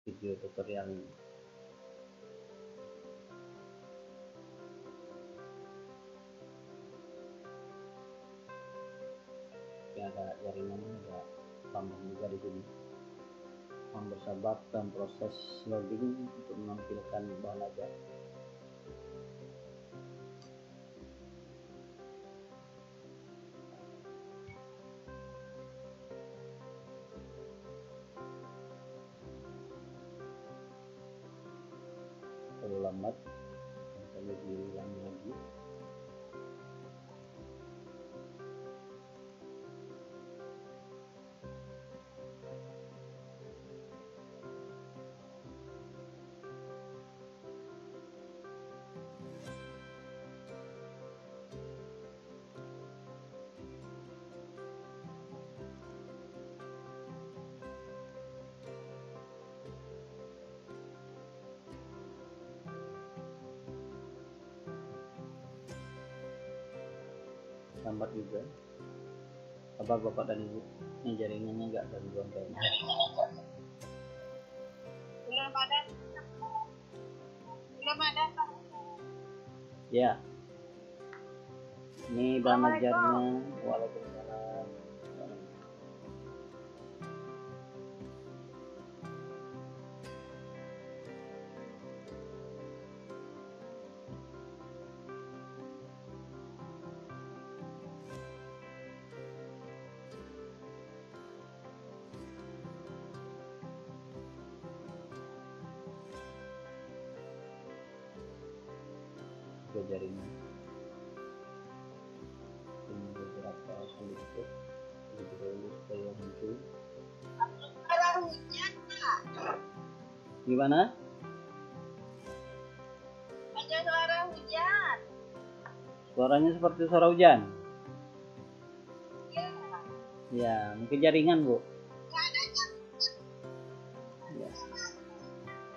video tutorial ini. Oke, ada jaringannya, ada lambang juga di sini. Mohon bersabar dalam proses loading untuk menampilkan bahan ajar. Terlalu lambat, kami diulangi lagi. Lambat juga. Apa bapak dan ibu, ini jaringannya nggak gangguan kayaknya. Belum ada Pak. Ya, ini bahan ajarnya. Waalaikumsalam. Ke jaringan ini beberapa sedikit dulu supaya muncul. Suara hujan Pak. Gimana? Ada suara hujan. Suaranya seperti suara hujan. Iya. Ya, mungkin jaringan, Bu. Nggak ada Ya.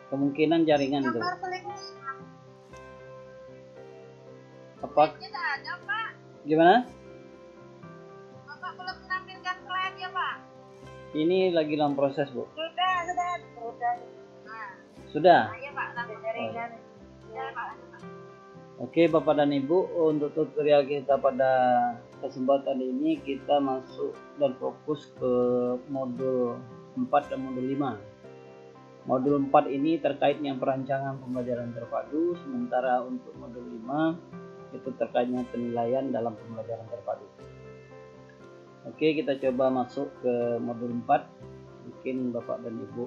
Kemungkinan jaringan itu. gambar pelik. Apa? Tidak ada Pak. Gimana? Bapak belum menampilkan slide ya Pak. Ini lagi dalam proses, Bu. Sudah. Nah, Sudah. ayo Pak tampil jaringan. Ya Pak. Oke, Bapak dan Ibu, untuk tutorial kita pada kesempatan ini kita masuk dan fokus ke modul 4 dan modul 5. Modul 4 ini terkait dengan perancangan pembelajaran terpadu, sementara untuk modul 5 itu terkait dengan penilaian dalam pembelajaran terpadu. Oke, kita coba masuk ke modul 4. Mungkin Bapak dan Ibu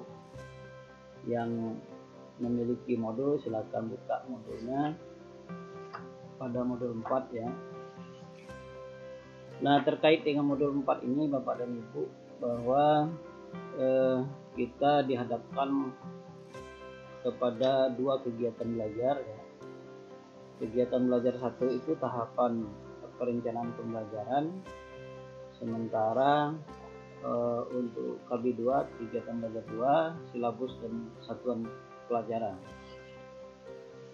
yang memiliki modul silakan buka modulnya pada modul 4 ya. Nah, terkait dengan modul 4 ini Bapak dan Ibu, bahwa kita dihadapkan kepada dua kegiatan belajar ya. Kegiatan belajar satu itu tahapan perencanaan pembelajaran, sementara untuk KB2 kegiatan belajar 2 silabus dan satuan pelajaran.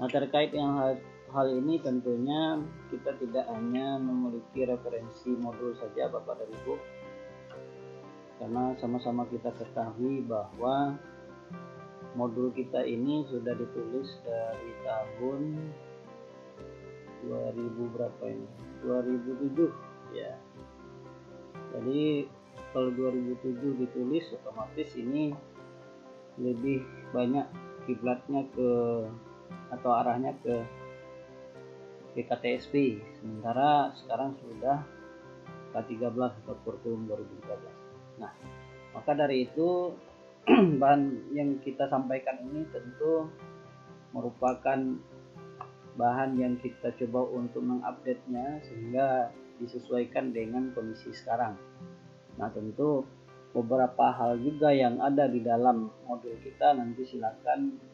Nah, terkait dengan hal ini tentunya kita tidak hanya memiliki referensi modul saja Bapak dan Ibu, karena sama-sama kita ketahui bahwa modul kita ini sudah ditulis dari tahun 2000 berapa ini? 2007 ya. Jadi kalau 2007 ditulis, otomatis ini lebih banyak kiblatnya ke atau arahnya ke PKTSP, sementara sekarang sudah K13 atau kurikulum 2013. Nah, maka dari itu bahan yang kita sampaikan ini tentu merupakan bahan yang kita coba untuk mengupdate-nya sehingga disesuaikan dengan kondisi sekarang. Nah, tentu beberapa hal juga yang ada di dalam modul kita nanti silakan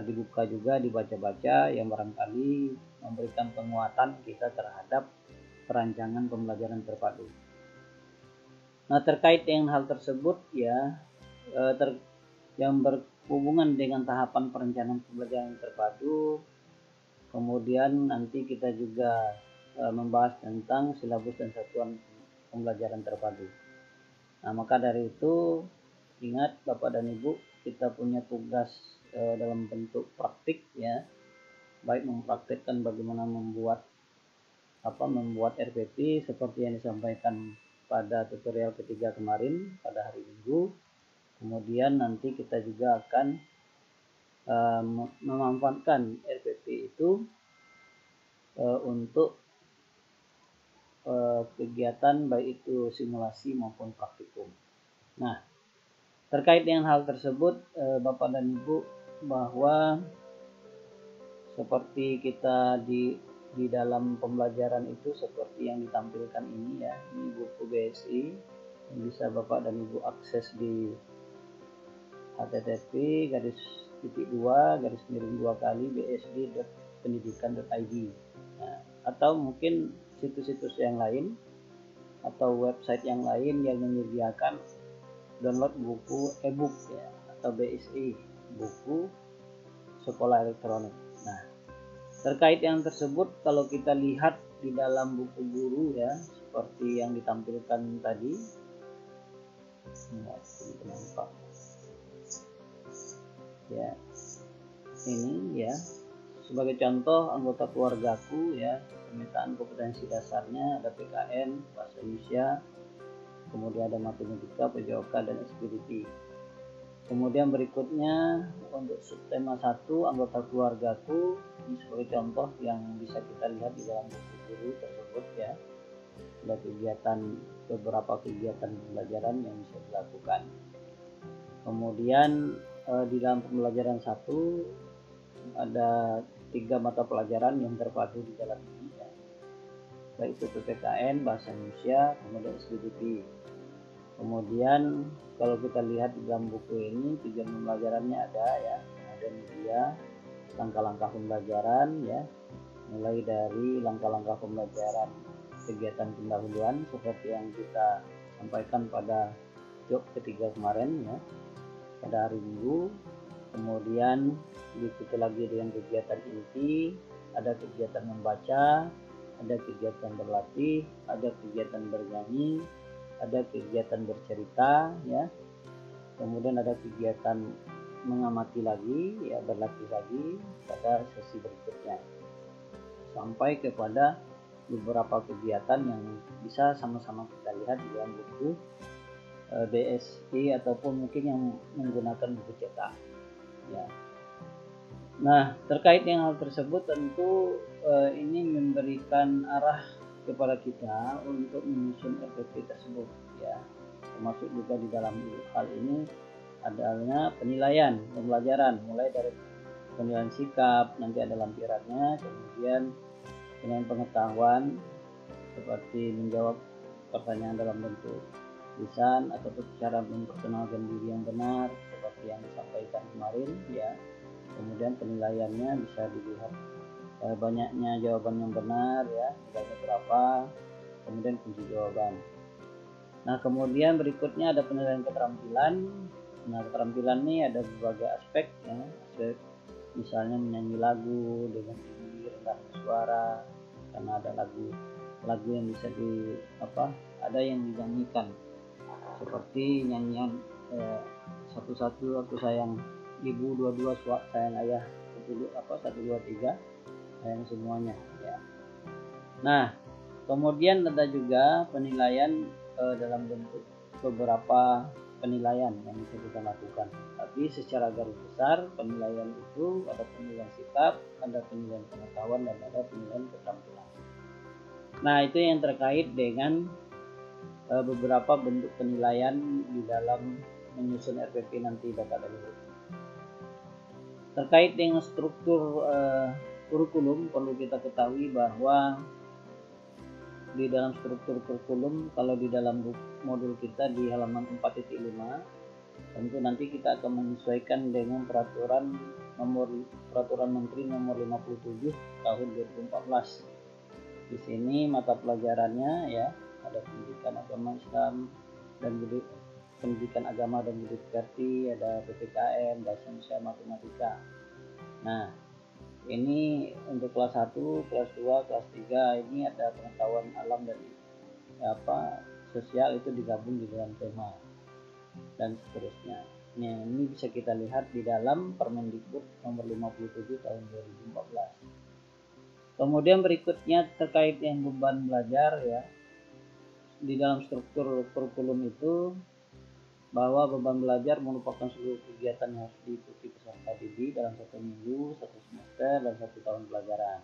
dibuka juga, dibaca-baca, yang barangkali memberikan penguatan kita terhadap perancangan pembelajaran terpadu. Nah, terkait dengan hal tersebut ya, yang berhubungan dengan tahapan perencanaan pembelajaran terpadu, kemudian nanti kita juga membahas tentang silabus dan satuan pembelajaran terpadu. Nah, maka dari itu ingat Bapak dan Ibu, kita punya tugas dalam bentuk praktik ya, baik mempraktikkan bagaimana membuat RPP seperti yang disampaikan pada tutorial ketiga kemarin pada hari Minggu. Kemudian nanti kita juga akan memanfaatkan RPP itu untuk kegiatan baik itu simulasi maupun praktikum. Nah, terkait dengan hal tersebut Bapak dan Ibu, bahwa seperti kita di dalam pembelajaran itu seperti yang ditampilkan ini ya, ini buku BSI yang bisa Bapak dan Ibu akses di http://bsd2/bsd.pendidikan.id. Nah, atau mungkin situs-situs yang lain atau website yang lain yang menyediakan download buku e-book ya, atau BSI, buku sekolah elektronik. Nah, terkait yang tersebut, kalau kita lihat di dalam buku guru ya, seperti yang ditampilkan tadi, ya, ini ya, sebagai contoh anggota keluargaku ya, pemetaan kompetensi dasarnya ada PKN, bahasa Indonesia, kemudian ada matematika, PJOK, dan SPDP. Kemudian berikutnya untuk subtema 1 anggota keluargaku, ini sebagai contoh yang bisa kita lihat di dalam buku guru tersebut ya. Ada beberapa kegiatan pembelajaran yang bisa dilakukan. Kemudian di dalam pembelajaran 1 ada 3 mata pelajaran yang terpadu di dalam ini ya. Baik itu PPKN, bahasa Indonesia, kemudian SPDP. Kemudian kalau kita lihat di dalam buku ini tujuan pembelajarannya ada ya, ada media, langkah-langkah pembelajaran ya, mulai dari langkah-langkah pembelajaran kegiatan pendahuluan seperti yang kita sampaikan pada job ketiga kemarin ya, pada hari Minggu. Kemudian diikuti lagi dengan kegiatan inti, ada kegiatan membaca, ada kegiatan berlatih, ada kegiatan bernyanyi, ada kegiatan bercerita ya, kemudian ada kegiatan mengamati lagi ya, berlatih lagi pada sesi berikutnya, sampai kepada beberapa kegiatan yang bisa sama-sama kita lihat di dalam buku BSI ataupun mungkin yang menggunakan buku cetak ya. Nah, terkait dengan hal tersebut tentu ini memberikan arah kepada kita untuk menyusun RPP tersebut ya, termasuk juga di dalam hal ini adanya penilaian pembelajaran, mulai dari penilaian sikap, nanti ada lampirannya, kemudian penilaian pengetahuan seperti menjawab pertanyaan dalam bentuk lisan atau cara memperkenalkan diri yang benar seperti yang disampaikan kemarin ya. Kemudian penilaiannya bisa dilihat banyaknya jawaban yang benar ya, nilainya berapa, kemudian kunci jawaban. Nah, kemudian berikutnya ada penilaian keterampilan. Nah, keterampilan ini ada berbagai aspek ya, aspek misalnya menyanyi lagu dengan tinggi rendah suara, karena ada lagu yang bisa ada yang dinyanyikan seperti nyanyian satu-satu aku sayang ibu, dua-dua sayang ayah, 1, 2, 3 sayang semuanya ya. Nah, kemudian ada juga penilaian dalam bentuk beberapa penilaian yang bisa kita lakukan, tapi secara garis besar penilaian itu ada penilaian sikap, ada penilaian pengetahuan, dan ada penilaian keterampilan. Nah, itu yang terkait dengan beberapa bentuk penilaian di dalam menyusun RPP nanti Bapak dan Ibu. Terkait dengan struktur kurikulum, perlu kita ketahui bahwa di dalam struktur kurikulum, kalau di dalam modul kita di halaman 4.5, tentu nanti kita akan menyesuaikan dengan peraturan Menteri nomor 57 tahun 2014. Di sini mata pelajarannya ya, ada pendidikan agama Islam dan pendidikan agama dan budaya, ada PPKN, bahasa Indonesia, matematika. Nah, ini untuk kelas 1, kelas 2, kelas 3 ini ada pengetahuan alam dan sosial, itu digabung di dalam tema dan seterusnya. Nah, ini bisa kita lihat di dalam Permendikbud nomor 57 tahun 2014. Kemudian berikutnya terkait yang beban belajar ya. Di dalam struktur kurikulum itu bahwa beban belajar merupakan seluruh kegiatan yang harus diikuti peserta didik dalam 1 minggu, 1 semester, dan 1 tahun pelajaran.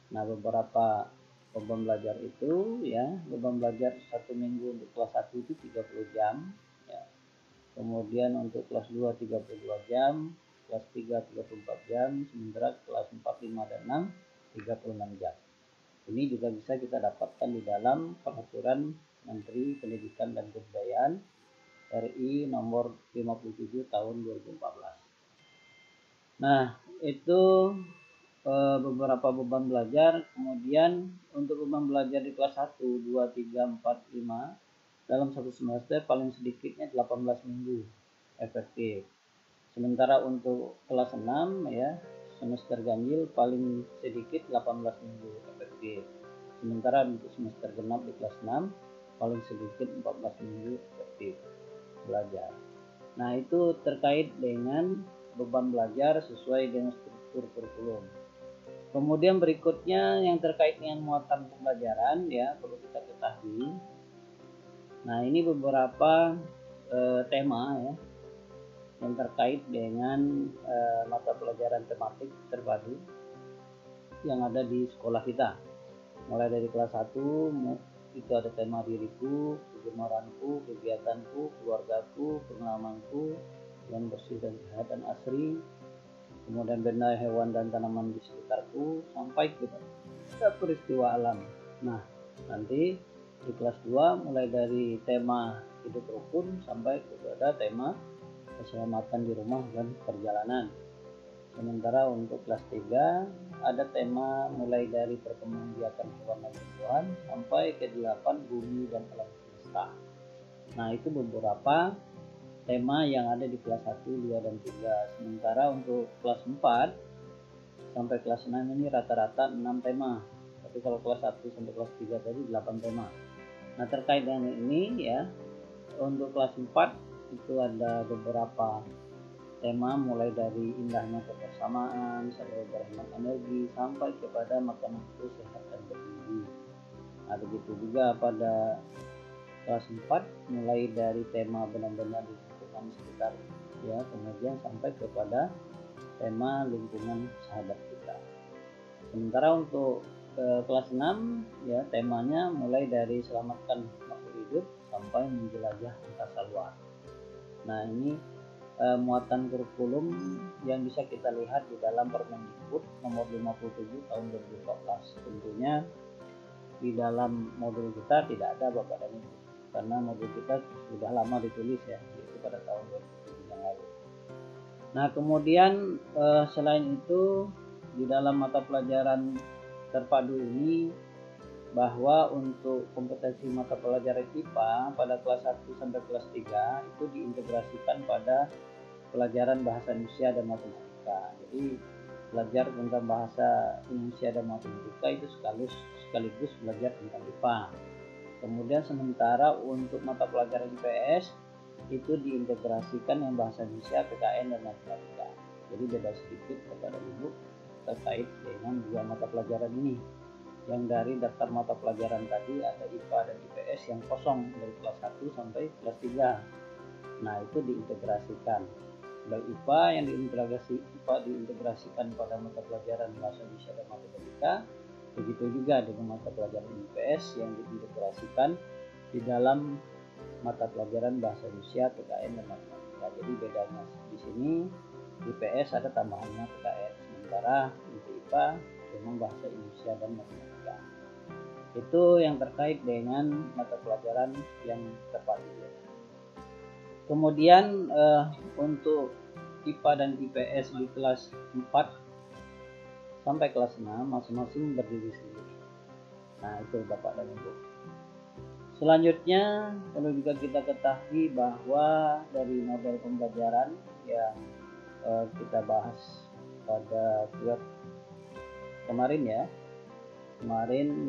Nah, beberapa beban belajar itu ya, beban belajar 1 minggu untuk kelas 1 itu 30 jam ya. Kemudian untuk kelas 2 32 jam, kelas 3 34 jam, sementara kelas 4, 5, dan 6 36 jam. Ini juga bisa kita dapatkan di dalam peraturan Menteri Pendidikan dan Kebudayaan RI nomor 57 tahun 2014. Nah, itu beberapa beban belajar. Kemudian untuk beban belajar di kelas 1, 2, 3, 4, 5 dalam 1 semester paling sedikitnya 18 minggu efektif. Sementara untuk kelas 6 ya, semester ganjil paling sedikit 18 minggu efektif. Sementara untuk semester genap di kelas 6 paling sedikit 14 minggu efektif belajar. Nah, itu terkait dengan beban belajar sesuai dengan struktur kurikulum. Kemudian berikutnya yang terkait dengan muatan pembelajaran ya, perlu kita ketahui. Nah, ini beberapa tema ya yang terkait dengan mata pelajaran tematik terpadu yang ada di sekolah kita. Mulai dari kelas 1 itu ada tema diriku, kegemaranku, kegiatanku, keluargaku, pengalamanku yang bersih dan sehat dan asri, kemudian benda, hewan, dan tanaman di sekitarku, sampai ke peristiwa alam. Nah, nanti di kelas 2 mulai dari tema hidup rukun sampai kepada tema keselamatan di rumah dan perjalanan. Sementara untuk kelas 3 ada tema mulai dari perkembangbiakan hewan dan tumbuhan sampai ke 8 bumi dan alam semesta. Nah, itu beberapa tema yang ada di kelas 1, 2, dan 3. Sementara untuk kelas 4 sampai kelas 6 ini rata-rata 6 tema. Tapi kalau kelas 1 sampai kelas 3 tadi 8 tema. Nah, terkait dengan ini ya, untuk kelas 4 itu ada beberapa tema mulai dari indahnya kebersamaan, sadar berhemat energi, sampai kepada makanan itu sehat dan bergizi. Nah, begitu juga pada kelas 4 mulai dari tema benar-benar di lingkungan sekitar ya, kemudian sampai kepada tema lingkungan sahabat kita. Sementara untuk kelas 6 ya, temanya mulai dari selamatkan makhluk hidup sampai menjelajah angkasa luar. Nah, ini muatan kurikulum yang bisa kita lihat di dalam Permendikbud nomor 57 tahun 2014. Tentunya di dalam modul kita tidak ada Bapak dan Ibu, karena modul kita sudah lama ditulis ya, yaitu pada tahun 2007 yang lalu. Nah, kemudian selain itu di dalam mata pelajaran terpadu ini, bahwa untuk kompetensi mata pelajaran IPA pada kelas 1 sampai kelas 3 itu diintegrasikan pada pelajaran bahasa Indonesia dan matematika. Jadi belajar tentang bahasa Indonesia dan matematika itu sekaligus belajar tentang IPA. Kemudian sementara untuk mata pelajaran IPS itu diintegrasikan yang bahasa Indonesia, PKN, dan matematika. Jadi beda sedikit kepada Ibu terkait dengan dua mata pelajaran ini. Yang dari daftar mata pelajaran tadi ada IPA dan IPS yang kosong dari kelas 1 sampai kelas 3. Nah, itu diintegrasikan. Baik IPA yang diintegrasikan pada mata pelajaran bahasa Indonesia dan matematika, begitu juga dengan mata pelajaran IPS yang diintegrasikan di dalam mata pelajaran bahasa Indonesia, PKN, dan matematika. Jadi bedanya di sini IPS ada tambahannya PKN, sementara untuk IPA memang bahasa Indonesia dan matematika. Itu yang terkait dengan mata pelajaran yang terpadu. Kemudian untuk IPA dan IPS di kelas 4 sampai kelas 6 masing-masing berdiri sendiri. Nah, itu Bapak dan Ibu. Selanjutnya perlu juga kita ketahui bahwa dari model pembelajaran yang kita bahas pada kuliah kemarin ya,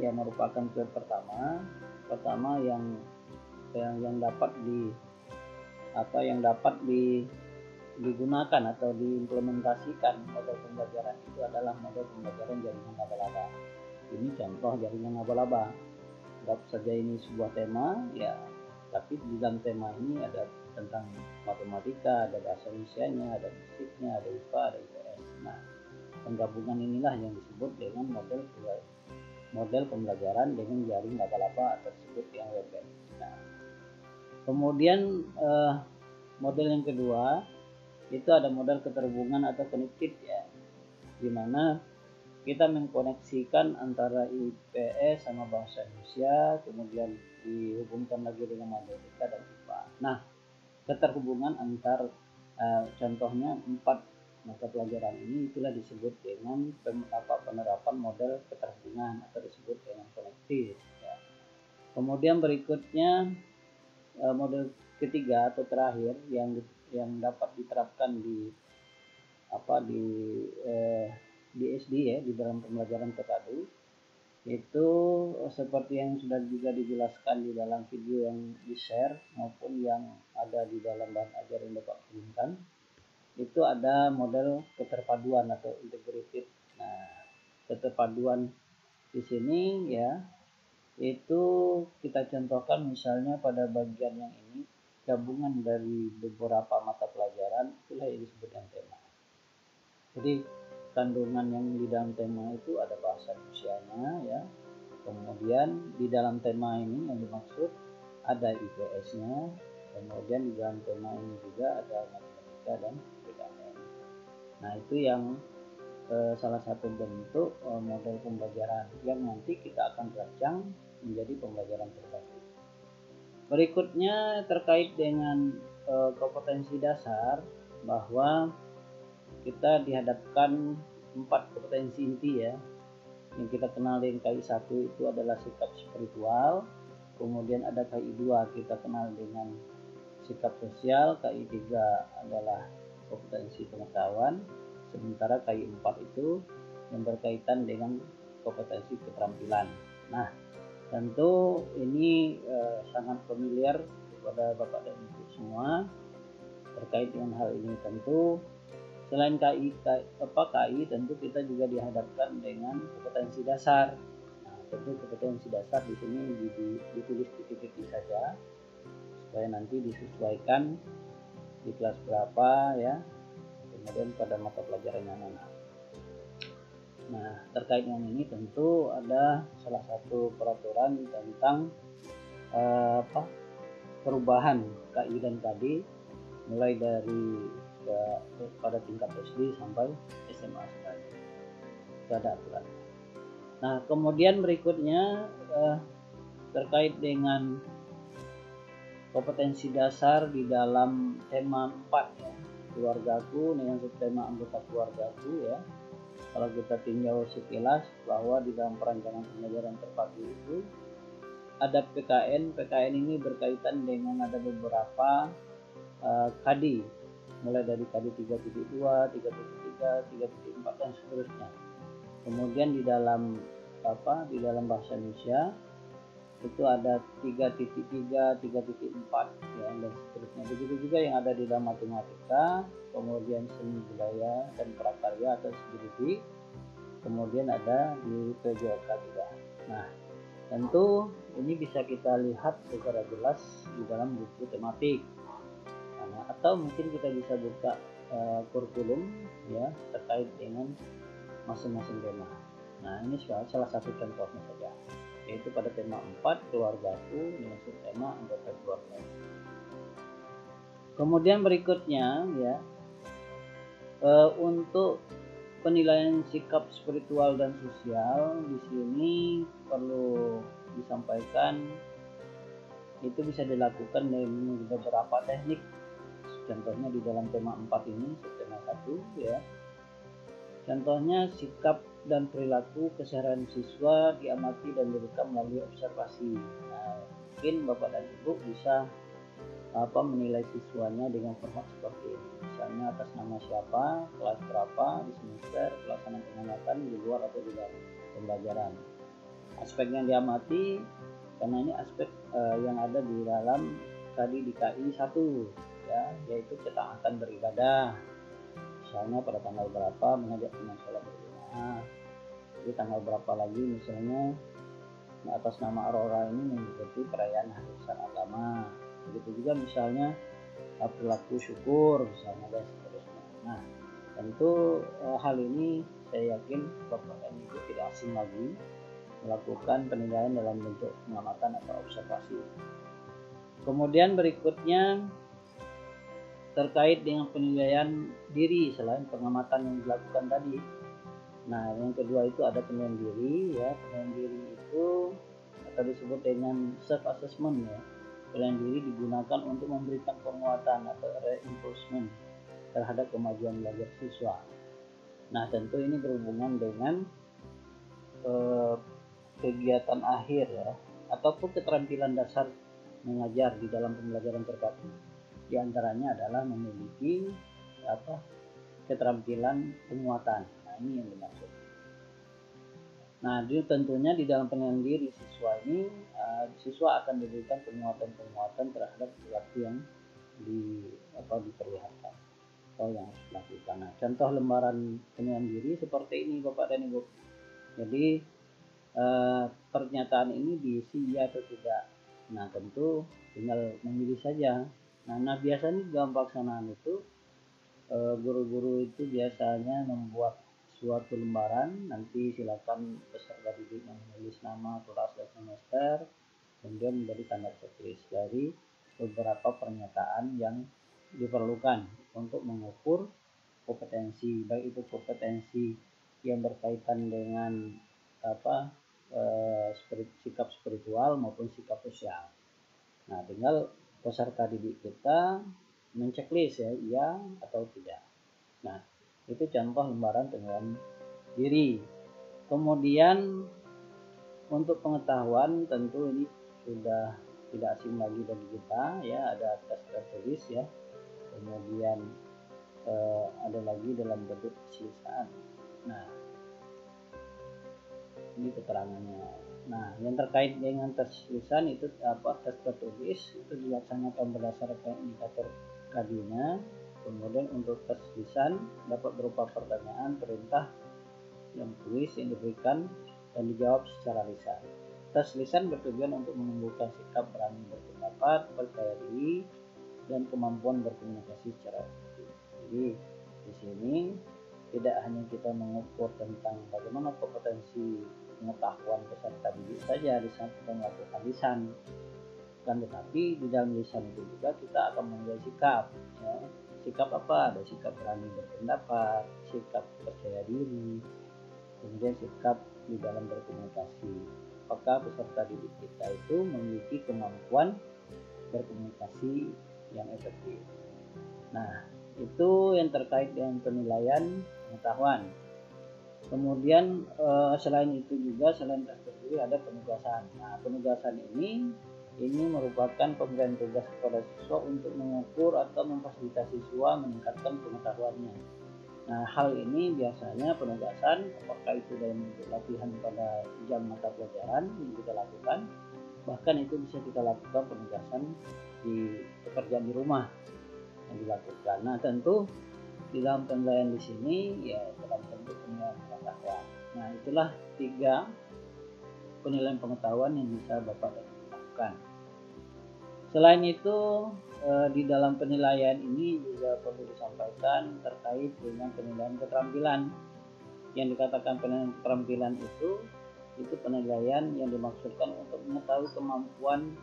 yang merupakan kuliah pertama yang dapat digunakan atau diimplementasikan model pembelajaran itu adalah model pembelajaran jaringan laba-laba. Ini contoh jaringan laba-laba. Anggap saja ini sebuah tema ya, tapi di dalam tema ini ada tentang matematika, ada bahasa Indonesianya, ada fisiknya, ada IPA, ada IPS. Nah, penggabungan inilah yang disebut dengan model pembelajaran dengan jaring laba-laba atau disebut yang WebEx. Nah, kemudian model yang kedua itu ada model keterhubungan atau connected ya, di mana kita mengkoneksikan antara IPS sama bahasa Indonesia, kemudian dihubungkan lagi dengan matematika dan IPA. Nah, keterhubungan antar contohnya 4 mata pelajaran ini itulah disebut dengan penerapan model keterhubungan atau disebut dengan connected ya. Kemudian berikutnya model ketiga atau terakhir yang dapat diterapkan di SD ya, di dalam pembelajaran terpadu itu seperti yang sudah juga dijelaskan di dalam video yang di-share maupun yang ada di dalam bahan ajar yang Bapak kirimkan, itu ada model keterpaduan atau integrated. Nah, keterpaduan di sini ya, itu kita contohkan misalnya pada bagian yang ini, gabungan dari beberapa mata pelajaran, itulah yang disebut dengan tema. Jadi kandungan yang di dalam tema itu ada bahasa Indonesianya ya, kemudian di dalam tema ini yang dimaksud ada IPS-nya, kemudian di dalam tema ini juga ada matematika dan PKN. Nah, itu yang salah satu bentuk model pembelajaran yang nanti kita akan rancang menjadi pembelajaran terpadu. Berikutnya terkait dengan kompetensi dasar, bahwa kita dihadapkan 4 kompetensi inti ya. Yang kita kenal dengan KI1 itu adalah sikap spiritual, kemudian ada KI2 kita kenal dengan sikap sosial, KI3 adalah kompetensi pengetahuan, sementara KI4 itu yang berkaitan dengan kompetensi keterampilan. Nah, tentu ini sangat familiar kepada Bapak dan Ibu semua terkait dengan hal ini. Tentu selain KI tentu kita juga dihadapkan dengan kompetensi dasar. Nah, tentu kompetensi dasar di sini ditulis titik-titik saja supaya nanti disesuaikan di kelas berapa ya, kemudian pada mata pelajaran yang mana. Nah, terkait dengan ini tentu ada salah satu peraturan tentang perubahan KI dan KD mulai dari pada tingkat SD sampai SMA saja. Itu ada aturan. Nah, kemudian berikutnya terkait dengan kompetensi dasar di dalam tema 4 ya, keluargaku dengan subtema anggota keluargaku ya. Kalau kita tinjau sekilas bahwa di dalam perancangan pembelajaran terpadu itu ada PKN. PKN ini berkaitan dengan ada beberapa KD, mulai dari KD 3.2, 3.3, 3.4 dan seterusnya. Kemudian di dalam bahasa Indonesia itu ada 3.3, 3.4 ya, dan seterusnya. Begitu juga yang ada di dalam matematika, kemudian seni budaya dan prakarya atau SBDP, kemudian ada di PJOK juga. Nah, tentu ini bisa kita lihat secara jelas di dalam buku tematik. Nah, atau mungkin kita bisa buka kurikulum ya terkait dengan masing-masing tema. Nah, ini salah satu contohnya saja, yaitu pada tema 4 keluargaku dengan subtema anggota keluarga. Kemudian berikutnya ya, untuk penilaian sikap spiritual dan sosial di sini perlu disampaikan itu bisa dilakukan dengan beberapa teknik. Contohnya di dalam tema 4 ini, subtema 1 ya. Contohnya sikap dan perilaku keseharian siswa diamati dan direkam melalui observasi. Nah, mungkin Bapak dan Ibu bisa menilai siswanya dengan format seperti ini. Misalnya atas nama siapa, kelas berapa, di semester, pelaksanaan pengamatan di luar atau di dalam pembelajaran. Aspek yang diamati karena ini aspek yang ada di dalam tadi di KI 1. ya, yaitu kita akan beribadah. Misalnya pada tanggal berapa mengajak dengan sholat berjamaah, jadi tanggal berapa lagi misalnya atas nama Aurora ini mengikuti perayaan hari besar agama. Begitu juga misalnya perilaku syukur misalnya dan seterusnya. Nah, tentu hal ini saya yakin Bapak dan Ibu tidak asing lagi melakukan penilaian dalam bentuk pengamatan atau observasi. Kemudian berikutnya terkait dengan penilaian diri selain pengamatan yang dilakukan tadi. Nah, yang kedua itu ada penilaian diri ya. Penilaian diri itu atau disebut dengan self assessment ya. Penilaian diri digunakan untuk memberikan penguatan atau reinforcement terhadap kemajuan belajar siswa. Nah, tentu ini berhubungan dengan kegiatan akhir ya, ataupun keterampilan dasar mengajar di dalam pembelajaran terpadu. Di antaranya adalah memiliki keterampilan penguatan. Nah, ini yang dimaksud. Nah, tentunya di dalam penilaian diri siswa ini, siswa akan diberikan penguatan-penguatan terhadap perilaku yang diperlihatkan atau yang harus dilakukan. Nah, contoh lembaran penilaian diri seperti ini Bapak dan Ibu. Jadi pernyataan ini diisi ya atau tidak. Nah, tentu tinggal memilih saja. Nah biasanya dalam pelaksanaan itu guru-guru itu biasanya membuat suatu lembaran, nanti silakan peserta didik menulis nama, kelas, dan semester, kemudian menjadi tanda checklist dari beberapa pernyataan yang diperlukan untuk mengukur kompetensi, baik itu kompetensi yang berkaitan dengan sikap spiritual maupun sikap sosial. Nah, tinggal peserta didik kita menceklis ya, iya atau tidak. Nah, itu contoh lembaran penilaian diri. Kemudian untuk pengetahuan tentu ini sudah tidak asing lagi bagi kita ya, ada tes tertulis ya. Kemudian ada lagi dalam bentuk tulisan. Nah, ini keterangannya. Nah, yang terkait dengan tes tulisan itu tes tertulis itu dilaksanakan berdasarkan indikator KD-nya. Kemudian untuk tes tulisan dapat berupa pertanyaan, perintah yang tulis yang diberikan dan dijawab secara lisan. Tes lisan bertujuan untuk menumbuhkan sikap berani berpendapat, percaya diri, dan kemampuan berkomunikasi secara efektif. Jadi di sini tidak hanya kita mengukur tentang bagaimana kompetensi pengetahuan peserta didik saja di saat kita melakukan lisan, kan, tetapi di dalam lisan itu juga kita akan menilai sikap ya. Sikap apa? Ada sikap berani berpendapat, sikap percaya diri, kemudian sikap di dalam berkomunikasi. Apakah peserta didik kita itu memiliki kemampuan berkomunikasi yang efektif. Nah, itu yang terkait dengan penilaian pengetahuan. Kemudian selain itu juga, selain tes tertulis ada penugasan. Nah, penugasan ini merupakan pemberian tugas kepada siswa untuk mengukur atau memfasilitasi siswa meningkatkan pengetahuannya. Nah, hal ini biasanya penugasan, apakah itu dalam bentuk latihan pada jam mata pelajaran yang kita lakukan, bahkan itu bisa kita lakukan penugasan di pekerjaan di rumah yang dilakukan. Nah, tentu di dalam penilaian di sini ya dalam bentuk penilaian pengetahuan. Nah, itulah 3 penilaian pengetahuan yang bisa Bapak lakukan. Selain itu di dalam penilaian ini juga perlu disampaikan terkait dengan penilaian keterampilan. Yang dikatakan penilaian keterampilan itu penilaian yang dimaksudkan untuk mengetahui kemampuan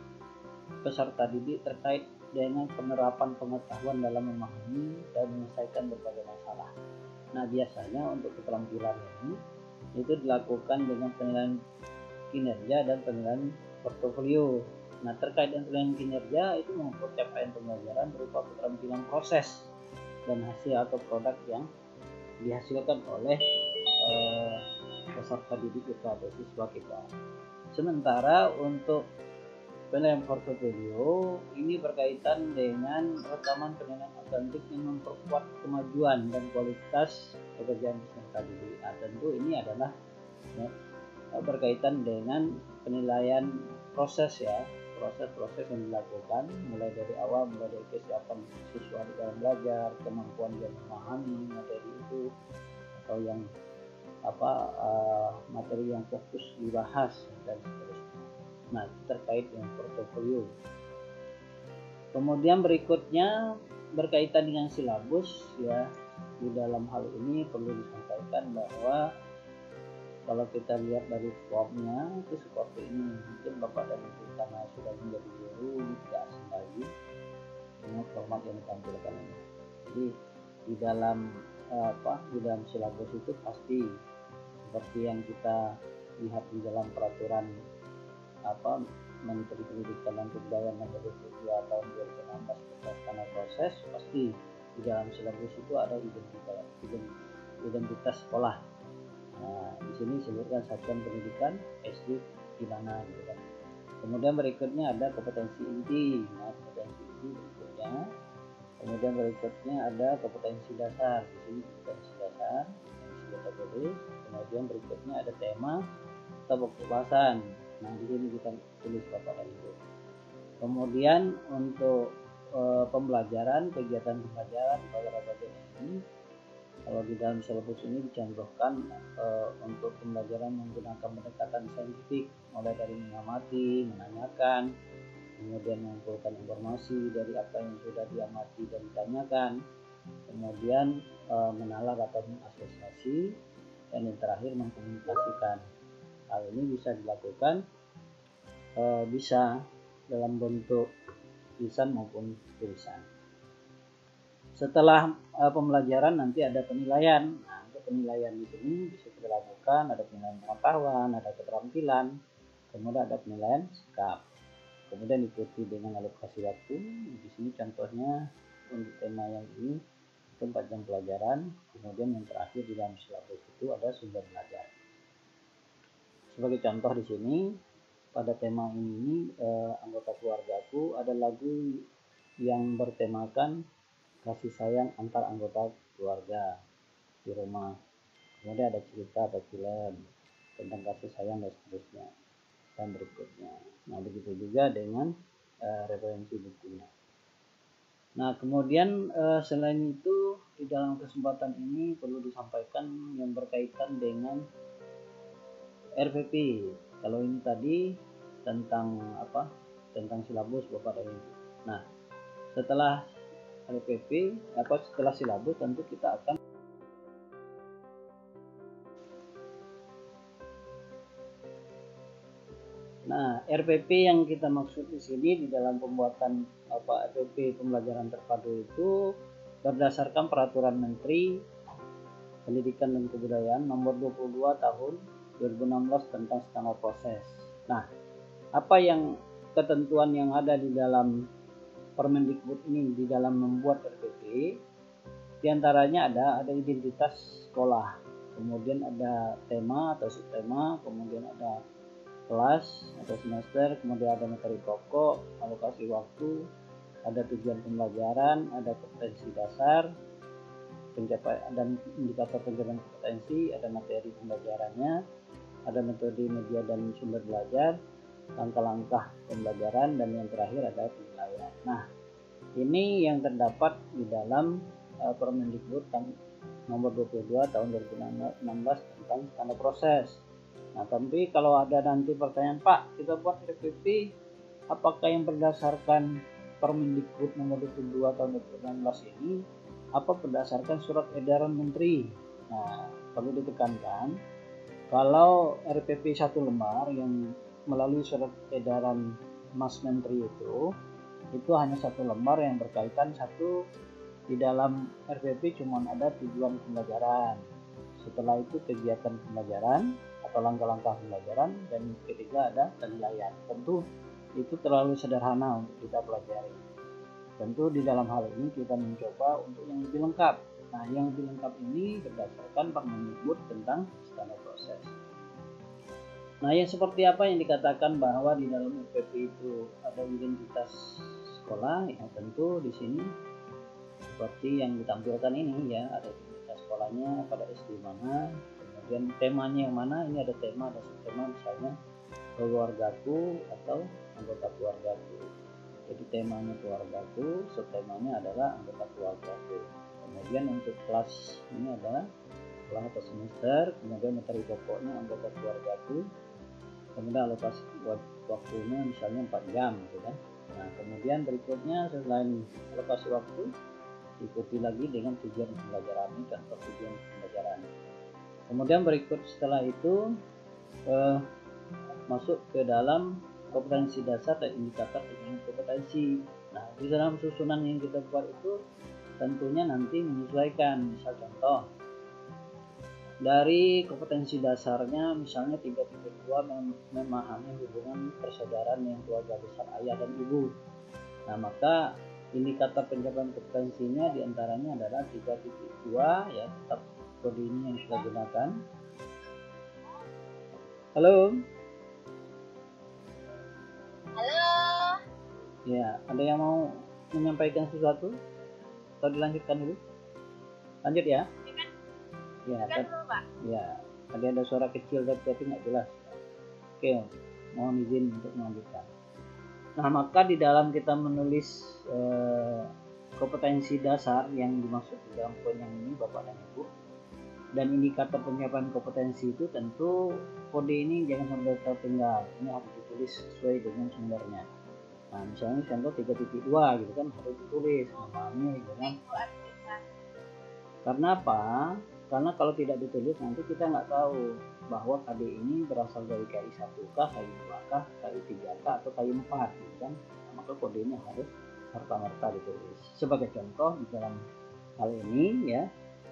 peserta didik terkait dengan penerapan pengetahuan dalam memahami dan menyelesaikan berbagai masalah. Nah, biasanya untuk keterampilan ini itu dilakukan dengan penilaian kinerja dan penilaian portofolio. Nah, terkait dengan penilaian kinerja itu mengukur capaian pembelajaran berupa keterampilan proses dan hasil atau produk yang dihasilkan oleh peserta didik kita atau siswa kita. Sementara untuk penilaian portofolio ini berkaitan dengan rekaman penilaian autentik yang memperkuat kemajuan dan kualitas pekerjaan peserta didik. Nah, tentu ini adalah berkaitan dengan penilaian proses ya, proses-proses yang dilakukan mulai dari awal, mulai dari kesiapan siswa di dalam belajar, kemampuan dia memahami materi itu, atau yang materi yang fokus dibahas dan seterusnya. Nah, itu terkait dengan portofolio. Kemudian berikutnya berkaitan dengan silabus, ya. Di dalam hal ini perlu disampaikan bahwa kalau kita lihat dari formnya itu seperti ini. Mungkin Bapak dan Ibu karena sudah menjadi guru tidak asing lagi dengan format yang ditampilkan ini. Jadi di dalam silabus itu pasti seperti yang kita lihat di dalam peraturan Menteri Pendidikan dan Kebudayaan Nomor 22 tahun 2016 tentang standar proses, pasti di dalam silabus itu ada identitas sekolah. Nah, di sini disebutkan satuan pendidikan SD di mana, gitu kan. Kemudian berikutnya ada kompetensi inti. Nah, kompetensi inti berikutnya. Kemudian berikutnya ada kompetensi dasar. Di sini kompetensi dasar tulis. Kemudian berikutnya ada tema atau pembahasan. Nah, di sini kita tulis Bapak dan Ibu. Kemudian untuk pembelajaran, kegiatan pembelajaran pada bagian ini, kalau di dalam silabus ini dicontohkan untuk pembelajaran menggunakan pendekatan saintifik, mulai dari mengamati, menanyakan, kemudian mengumpulkan informasi dari apa yang sudah diamati dan ditanyakan, kemudian menalar atau mengasosiasi, dan yang terakhir mengkomunikasikan. Hal ini bisa dilakukan bisa dalam bentuk tulisan maupun tulisan. Setelah pembelajaran nanti ada penilaian. Nah, untuk penilaian di sini bisa kita lakukan, ada penilaian pengetahuan, ada keterampilan, kemudian ada penilaian sikap. Kemudian diikuti dengan alokasi waktu. Di sini contohnya untuk tema yang ini 4 jam pelajaran. Kemudian yang terakhir di dalam silabus itu ada sumber belajar. Sebagai contoh di sini pada tema ini anggota keluargaku ada lagu yang bertemakan kasih sayang antar anggota keluarga di rumah. Kemudian ada cerita atau film tentang kasih sayang dan seterusnya dan berikutnya. Nah, begitu juga dengan referensi bukunya. Nah, kemudian selain itu di dalam kesempatan ini perlu disampaikan yang berkaitan dengan RPP. Kalau ini tadi tentang tentang silabus Bapak dan Ibu. Nah, setelah RPP setelah silabus tentu kita akan RPP yang kita maksud di sini di dalam pembuatan RPP pembelajaran terpadu itu berdasarkan peraturan Menteri Pendidikan dan Kebudayaan nomor 22 tahun 2016 tentang standar proses. Nah, apa yang ketentuan yang ada di dalam Permendikbud ini di dalam membuat RPP? Di antaranya ada identitas sekolah, kemudian ada tema atau subtema, kemudian ada kelas atau semester, kemudian ada materi pokok, alokasi waktu, ada tujuan pembelajaran, ada kompetensi dasar, pencapaian dan indikator pencapaian kompetensi, ada materi pembelajarannya, ada metode, media dan sumber belajar, langkah-langkah pembelajaran, dan yang terakhir ada penilaian. Nah, ini yang terdapat di dalam Permendikbud nomor 22 tahun 2016 tentang standar proses. Nah, tapi kalau ada nanti pertanyaan, Pak, kita buat RPP apakah yang berdasarkan Permendikbud nomor 22 tahun 2016 ini apa berdasarkan surat edaran menteri? Nah, perlu ditekankan kalau RPP 1 lembar yang melalui surat edaran Mas Menteri itu hanya 1 lembar yang berkaitan di dalam RPP cuma ada tujuan pembelajaran. Setelah itu kegiatan pembelajaran atau langkah-langkah pembelajaran, dan ketiga ada penilaian. Tentu itu terlalu sederhana untuk kita pelajari. Tentu di dalam hal ini kita mencoba untuk yang lebih lengkap. Nah, yang lebih lengkap ini berdasarkan Permendikbud tentang standar proses. Nah, yang seperti apa yang dikatakan bahwa di dalam RPP itu ada identitas sekolah, ya tentu di sini seperti yang ditampilkan ini, ya, ada identitas sekolahnya pada SD mana, kemudian temanya yang mana, ini ada tema, ada subtema, misalnya keluargaku atau anggota keluargaku. Jadi temanya keluargaku, subtemanya adalah anggota keluargaku. Kemudian untuk kelas ini adalah kelas atau semester, kemudian materi pokoknya anggota keluargaku, kemudian alokasi waktunya misalnya 4 jam gitu kan. Nah kemudian berikutnya selain alokasi waktu, ikuti lagi dengan tujuan pembelajaran, ini contoh tujuan pembelajaran. Kemudian berikut setelah itu masuk ke dalam kompetensi dasar dan indikator pengembangan kompetensi. Nah di dalam susunan yang kita buat itu tentunya nanti menyesuaikan. Misal contoh dari kompetensi dasarnya misalnya 3.2 memahami hubungan persaudaraan yang keluarga besar ayah dan ibu. Nah maka indikator pencapaian kompetensinya diantaranya adalah 3.2 ya, tetap kode ini yang kita gunakan. Halo. Halo. Ya, ada yang mau menyampaikan sesuatu atau dilanjutkan dulu? Lanjut ya. Ya, ya, ada suara kecil tapi nggak jelas. Oke, mohon izin untuk melanjutkan. Nah, maka di dalam kita menulis kompetensi dasar yang dimaksud di dalam poin yang ini Bapak dan Ibu, dan indikator pencapaian kompetensi itu tentu kode ini jangan sampai tertinggal. Ini harus ditulis sesuai dengan sumbernya. Nah, misalnya contoh 3.2 gitu kan harus ditulis memahami gitu kan. Karena apa? Karena kalau tidak ditulis nanti kita nggak tahu bahwa KD ini berasal dari KI 1K, KI 2K, KI 3K atau KI 4 gitu kan. Maka kodenya harus serta-merta ditulis. Sebagai contoh di dalam hal ini ya,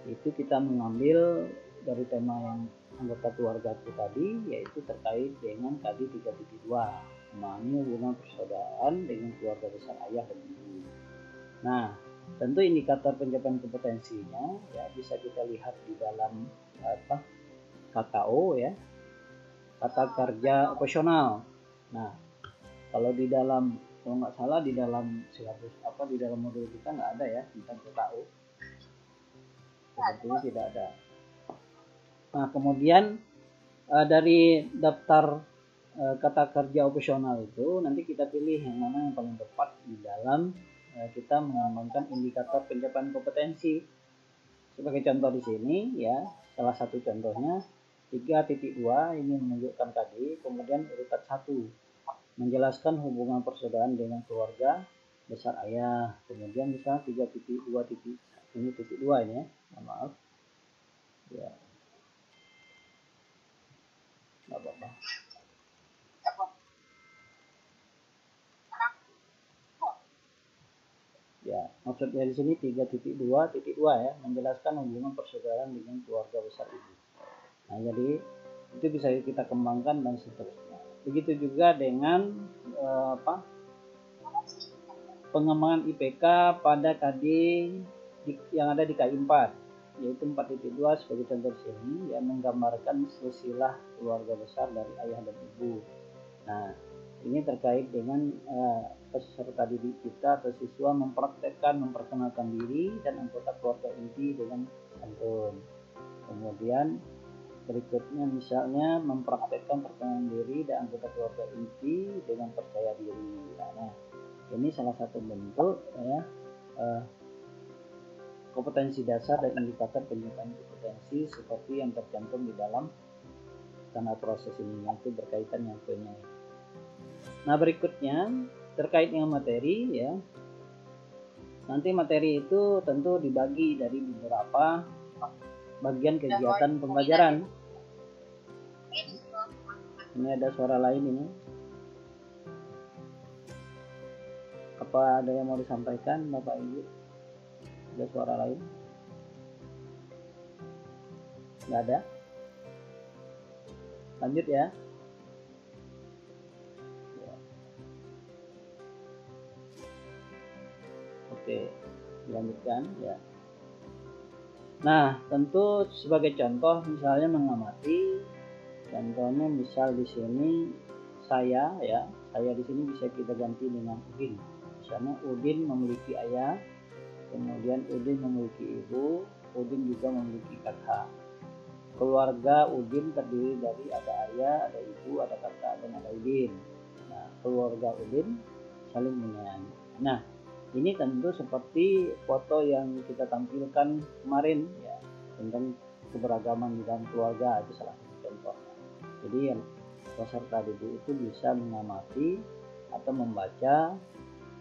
itu kita mengambil dari tema yang anggota keluarga itu tadi, yaitu terkait dengan KD 3.2, memahami hubungan persaudaraan dengan keluarga besar ayah dan ibu. Nah, tentu indikator pencapaian kompetensinya ya bisa kita lihat di dalam KKO ya, kata kerja operasional. Nah, kalau di dalam, kalau nggak salah di dalam silabus di dalam modul kita nggak ada ya tentang KKO, sepertinya tidak ada. Nah kemudian dari daftar kata kerja operasional itu nanti kita pilih yang mana yang paling tepat di dalam kita mengembangkan indikator pencapaian kompetensi. Sebagai contoh di sini ya, salah satu contohnya 3.2 ini menunjukkan tadi, kemudian urutan 1 menjelaskan hubungan persaudaraan dengan keluarga besar ayah, kemudian misalnya 3.2 ini titik 2 ini ya, maaf ya, nggak apa-apa. Ya, maksudnya di sini 3.2 ya, menjelaskan hubungan persaudaraan dengan keluarga besar ibu. Nah, jadi itu bisa kita kembangkan dan seterusnya. Begitu juga dengan pengembangan IPK pada KD yang ada di KI 4, yaitu 4.2 sebagai contoh di sini yang menggambarkan silsilah keluarga besar dari ayah dan ibu. Nah, ini terkait dengan peserta didik kita atau siswa mempraktekkan, memperkenalkan diri dan anggota keluarga inti dengan santun. Kemudian berikutnya misalnya mempraktekkan perkenalan diri dan anggota keluarga inti dengan percaya diri. Nah, ini salah satu bentuk ya kompetensi dasar dan indikator pencapaian kompetensi seperti yang tercantum di dalam standar proses ini, yaitu berkaitan dengan poinnya. Nah berikutnya terkait dengan materi ya, nanti materi itu tentu dibagi dari beberapa bagian kegiatan pembelajaran. Ini ada suara lain ini, apa ada yang mau disampaikan Bapak Ibu? Ada suara lain? Nggak ada? Lanjut ya. Oke, dilanjutkan ya. Nah, tentu sebagai contoh misalnya mengamati, contohnya misal di sini saya di sini bisa kita ganti dengan Udin. Misalnya Udin memiliki ayah, kemudian Udin memiliki ibu, Udin juga memiliki kakak. Keluarga Udin terdiri dari ada ayah, ada ibu, ada kakak, dan ada Udin. Nah, keluarga Udin saling menyayangi. Nah, ini tentu seperti foto yang kita tampilkan kemarin ya, tentang keberagaman di dalam keluarga, itu salah satu contohnya. Jadi yang peserta didik itu bisa mengamati atau membaca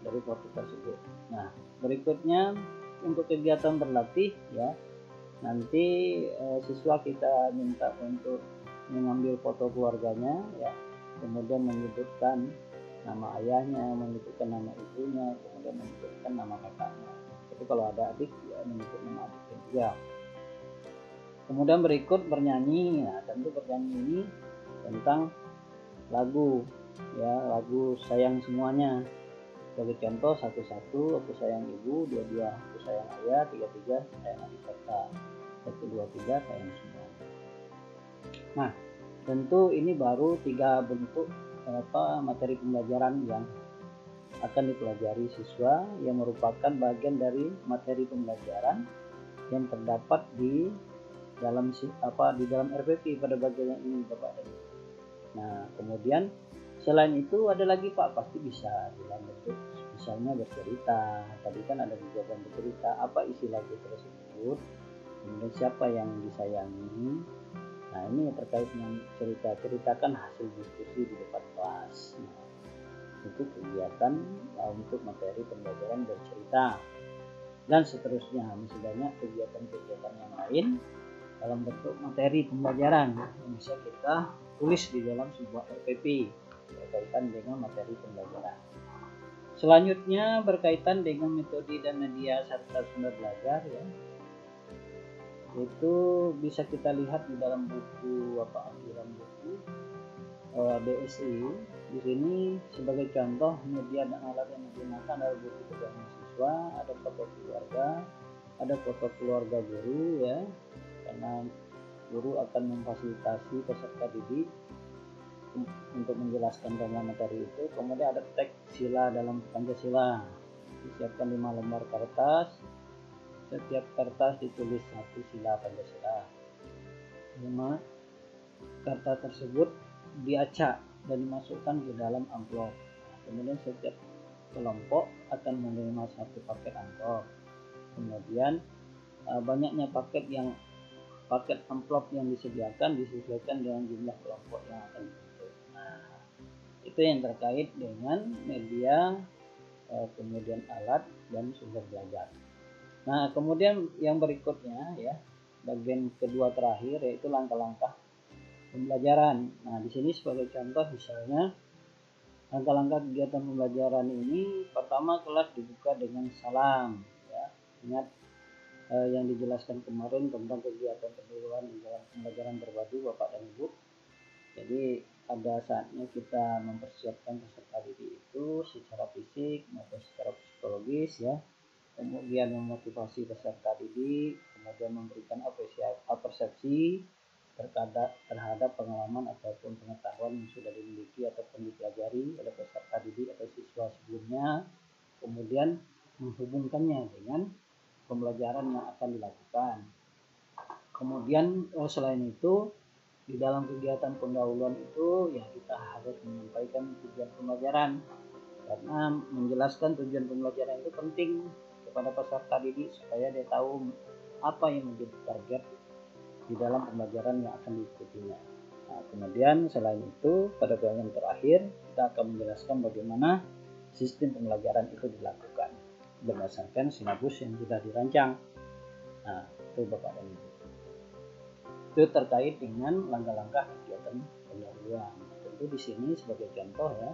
dari foto tersebut. Nah, berikutnya untuk kegiatan berlatih ya, nanti siswa kita minta untuk mengambil foto keluarganya ya, kemudian menyebutkan nama ayahnya, menyebutkan nama ibunya, kemudian menyebutkan nama kakaknya. Jadi kalau ada adik ya menyebut nama adiknya juga. Kemudian berikut bernyanyi. Nah, tentu bernyanyi ini tentang lagu ya, lagu sayang semuanya. Sebagai contoh, 1-1 aku sayang ibu, 2-2 aku sayang ayah, 3-3 sayang adik kakak, 1-2-3 sayang semuanya. Nah, tentu ini baru 3 bentuk materi pembelajaran yang akan dipelajari siswa, yang merupakan bagian dari materi pembelajaran yang terdapat di dalam RPP pada bagian ini Bapak dan Ibu. Nah, kemudian selain itu ada lagi Pak, pasti bisa dalam bentuk misalnya bercerita. Tadi kan ada kegiatan bercerita, apa isi lagu tersebut, kemudian siapa yang disayangi. Nah, ini terkait dengan ceritakan hasil diskusi di depan kelas. Nah, itu kegiatan untuk materi pembelajaran bercerita. Dan seterusnya, masih banyak kegiatan-kegiatan yang lain dalam bentuk materi pembelajaran yang bisa kita tulis di dalam sebuah RPP berkaitan dengan materi pembelajaran. Selanjutnya berkaitan dengan metode dan media serta sumber belajar ya. Itu bisa kita lihat di dalam buku BSI. Di sini sebagai contoh media dan alat yang digunakan adalah buku tugas mahasiswa, ada foto keluarga, ada foto keluarga guru ya, karena guru akan memfasilitasi peserta didik untuk menjelaskan tentang materi itu. Kemudian ada teks sila dalam Pancasila, disiapkan 5 lembar kertas, setiap kertas ditulis 1 sila Pancasila. 5 kertas tersebut diacak dan dimasukkan ke dalam amplop. Kemudian setiap kelompok akan menerima 1 paket amplop. Kemudian banyaknya paket amplop yang disediakan disesuaikan dengan jumlah kelompok yang akan dibentuk. Nah, itu yang terkait dengan media, kemudian alat dan sumber belajar. Nah, kemudian yang berikutnya ya, bagian kedua terakhir yaitu langkah-langkah pembelajaran. Nah, di sini sebagai contoh misalnya langkah-langkah kegiatan pembelajaran ini, pertama kelas dibuka dengan salam ya. Ingat yang dijelaskan kemarin tentang kegiatan pendahuluan di dalam pembelajaran terpadu Bapak dan Ibu. Jadi ada saatnya kita mempersiapkan peserta didik itu secara fisik maupun secara psikologis ya. Kemudian memotivasi peserta didik, kemudian memberikan persepsi terhadap pengalaman ataupun pengetahuan yang sudah dimiliki ataupun dipelajari oleh peserta didik atau siswa sebelumnya, kemudian menghubungkannya dengan pembelajaran yang akan dilakukan. Kemudian selain itu di dalam kegiatan pendahuluan itu ya kita harus menyampaikan tujuan pembelajaran, karena menjelaskan tujuan pembelajaran itu penting kepada peserta didik supaya dia tahu apa yang menjadi target di dalam pembelajaran yang akan diikutinya. Nah, kemudian selain itu pada bagian terakhir kita akan menjelaskan bagaimana sistem pembelajaran itu dilakukan berdasarkan silabus yang sudah dirancang. Nah, itu Bapak dan Ibu. Itu terkait dengan langkah-langkah kegiatan pendahuluan. Tentu di sini sebagai contoh ya.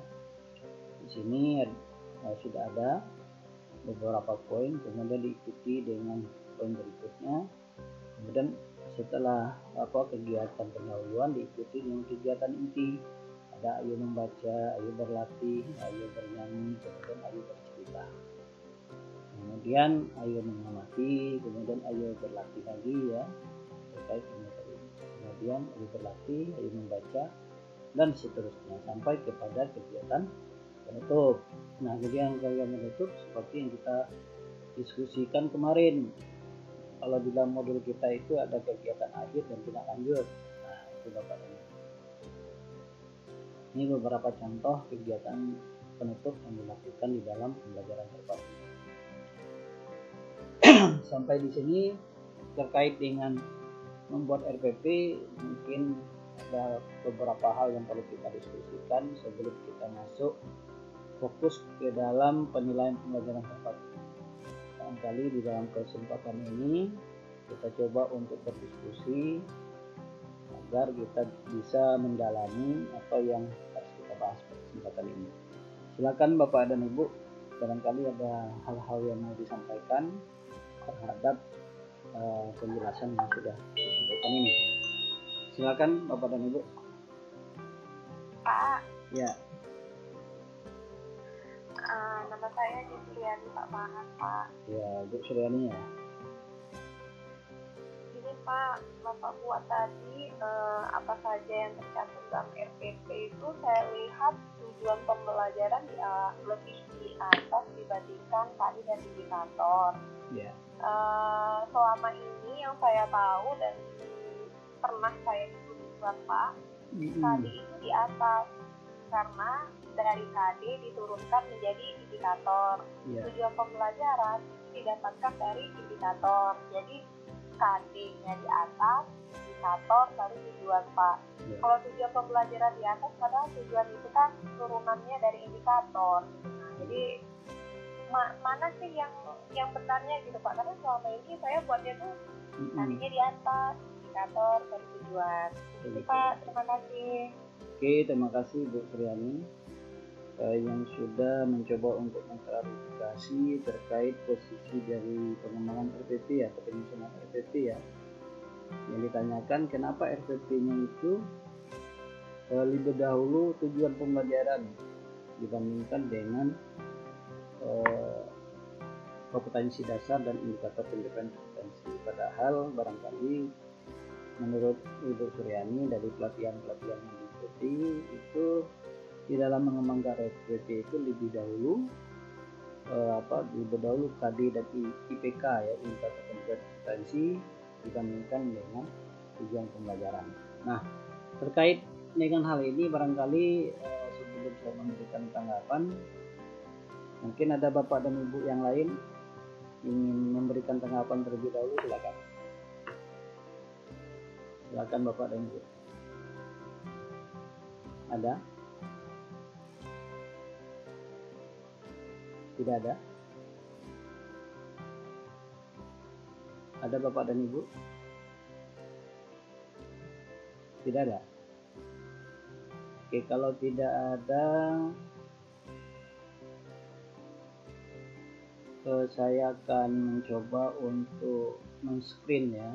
Di sini sudah ada beberapa poin, kemudian diikuti dengan poin berikutnya. Kemudian setelah kegiatan pendahuluan diikuti dengan kegiatan inti. Ada ayo membaca, ayo berlatih, ayo bernyanyi, kemudian ayo bercerita. Kemudian ayo mengamati, kemudian ayo berlatih lagi ya terkait dengan materi. Kemudian ayo berlatih, ayo membaca, dan seterusnya sampai kepada kegiatan penutup. Nah, kegiatan penutup seperti yang kita diskusikan kemarin. Kalau di dalam modul kita itu ada kegiatan akhir dan tindak lanjut. Nah, itu Bapak Ibu. Ini beberapa contoh kegiatan penutup yang dilakukan di dalam pembelajaran terpadu. Sampai di sini terkait dengan membuat RPP, mungkin ada beberapa hal yang perlu kita diskusikan sebelum kita masuk fokus ke dalam penilaian pembelajaran terpadu. Barangkali di dalam kesempatan ini kita coba untuk berdiskusi agar kita bisa mendalami apa yang harus kita bahas pada kesempatan ini. Silakan Bapak dan Ibu, barangkali ada hal-hal yang mau disampaikan terhadap penjelasan yang sudah disampaikan ini. Silakan Bapak dan Ibu. Pak, Ya, nama saya Suryani Pak Mahan, Pak. ya Bu Suryani ya. Ini Pak, Bapak buat tadi apa saja yang tercantum dalam RPP itu saya lihat tujuan pembelajaran lebih di atas dibandingkan tadi dan indikator. Ya. Selama ini yang saya tahu dan pernah saya ikuti Pak, KD itu di atas karena dari KD diturunkan menjadi indikator. Ya. Tujuan pembelajaran didapatkan dari indikator. Jadi KD-nya di atas, indikator baru tujuan Pak. Ya. Kalau tujuan pembelajaran di atas, padahal tujuan itu kan turunannya dari indikator. Jadi mana sih yang benarnya gitu Pak? Karena selama ini saya buatnya tuh KD-nya di atas, indikator baru tujuan. Jadi Pak, terima kasih. Oke, terima kasih Bu Suryani yang sudah mencoba untuk mengklarifikasi terkait posisi dari pengembangan RPP atau penyusunan RPP ya. Yang ditanyakan kenapa RPP-nya itu lebih dahulu tujuan pembelajaran dibandingkan dengan kompetensi dasar dan indikator pencapaian kompetensi. Padahal barangkali menurut Ibu Suryani dari pelatihan-pelatihan yang diikuti itu di dalam mengembangkan RPP itu lebih dahulu KD dan IPK ya, indikator kompetensi dibandingkan dengan tujuan pembelajaran. Nah, terkait dengan hal ini barangkali sebelum saya memberikan tanggapan, mungkin ada Bapak dan Ibu yang lain ingin memberikan tanggapan terlebih dahulu, silakan. Silakan Bapak dan Ibu. Ada? Tidak ada? Ada Bapak dan Ibu? Tidak ada? Oke, kalau tidak ada, saya akan mencoba untuk men-screen ya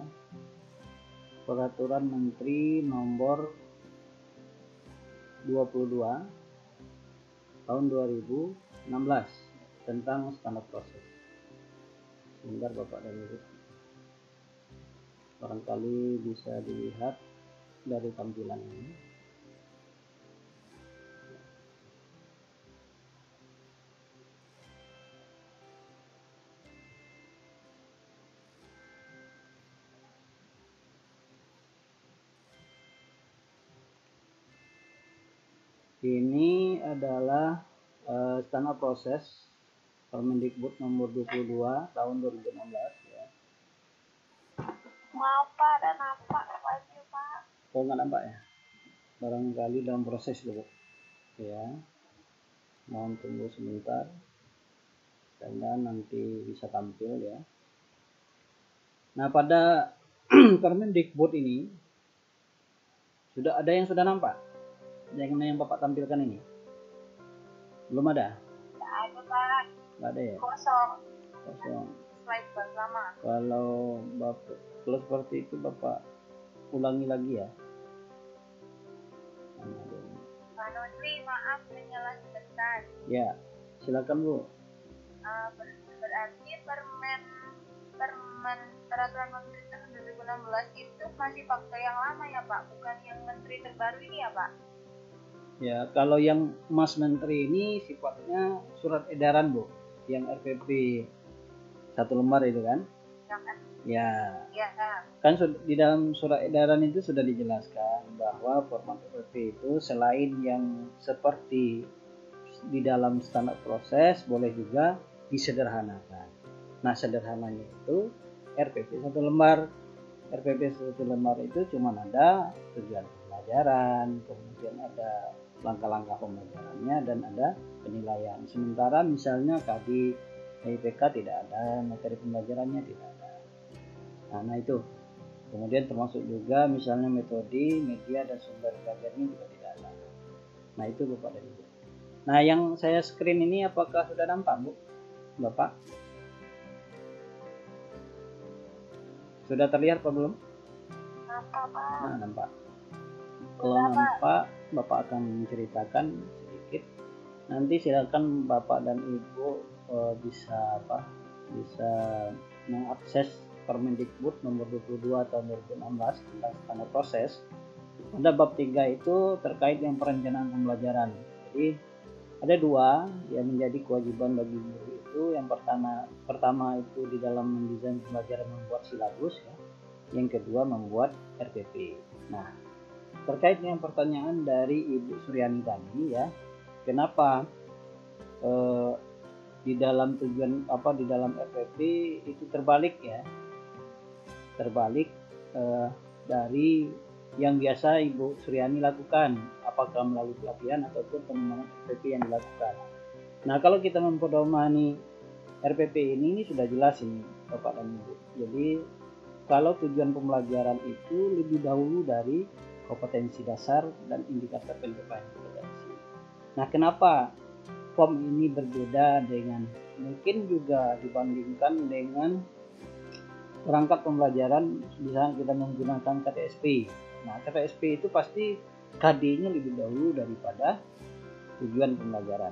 Peraturan Menteri Nomor 22 Tahun 2016 tentang standar proses. Sebentar Bapak dan Ibu. Barangkali bisa dilihat dari tampilan ini. Ini adalah standar proses Permendikbud nomor 22 tahun 2016 ya. Maaf Pak, ada nampak lagi Pak. Oh, nggak nampak ya? Barangkali dalam proses dulu ya. Mohon tunggu sebentar dan nanti bisa tampil ya. Nah, pada Permendikbud ini sudah ada yang sudah nampak? Yang Bapak tampilkan ini? Belum ada? Tidak ada Pak. Nggak ada ya? Kosong. Slide bersama. Kalau seperti itu Bapak ulangi lagi ya. Pak Notri, maaf menyela sebentar. Ya, silakan Bu. Berarti Peraturan Menteri tahun 2016 itu masih pakai yang lama ya Pak, bukan yang Menteri terbaru ini ya Pak? Ya, kalau yang Mas Menteri ini sifatnya surat edaran Bu, yang RPP 1 lembar itu kan? kan? Ya, Iya kan? kan di dalam surat edaran itu sudah dijelaskan bahwa format RPP itu selain yang seperti di dalam standar proses boleh juga disederhanakan. Nah, sederhananya itu RPP 1 lembar. RPP 1 lembar itu cuma ada tujuan pembelajaran, kemudian ada langkah-langkah pembelajarannya dan ada penilaian. Sementara misalnya tadi IPK tidak ada, materi pembelajarannya tidak ada. Nah itu. Kemudian termasuk juga misalnya metode, media dan sumber belajarnya juga tidak ada. Nah itu Bapak dan Ibu. Nah yang saya screen ini apakah sudah nampak Bu? Bapak? Sudah terlihat apa belum? Nampak Pak. Nah nampak. Kalau nampak Bapak akan menceritakan sedikit. Nanti silakan Bapak dan Ibu bisa mengakses Permendikbud nomor 22 tahun 2016 tentang standar proses. Pada bab 3 itu terkait dengan perencanaan pembelajaran. Jadi ada 2 yang menjadi kewajiban bagi guru itu. Yang pertama itu di dalam mendesain pembelajaran membuat silabus ya. Yang kedua membuat RPP. Nah, terkait dengan pertanyaan dari Ibu Suryani tadi ya, kenapa di dalam di dalam RPP itu terbalik dari yang biasa Ibu Suryani lakukan, apakah melalui pelatihan ataupun pengembangan RPP yang dilakukan. Nah kalau kita mempedomani RPP ini sudah jelas ini Bapak dan Ibu. Jadi kalau tujuan pembelajaran itu lebih dahulu dari kompetensi dasar dan indikator pencapaian kompetensi. Nah kenapa form ini berbeda dengan mungkin juga dibandingkan dengan perangkat pembelajaran misalnya kita menggunakan KTSP. Nah KTSP itu pasti KD-nya lebih dahulu daripada tujuan pembelajaran.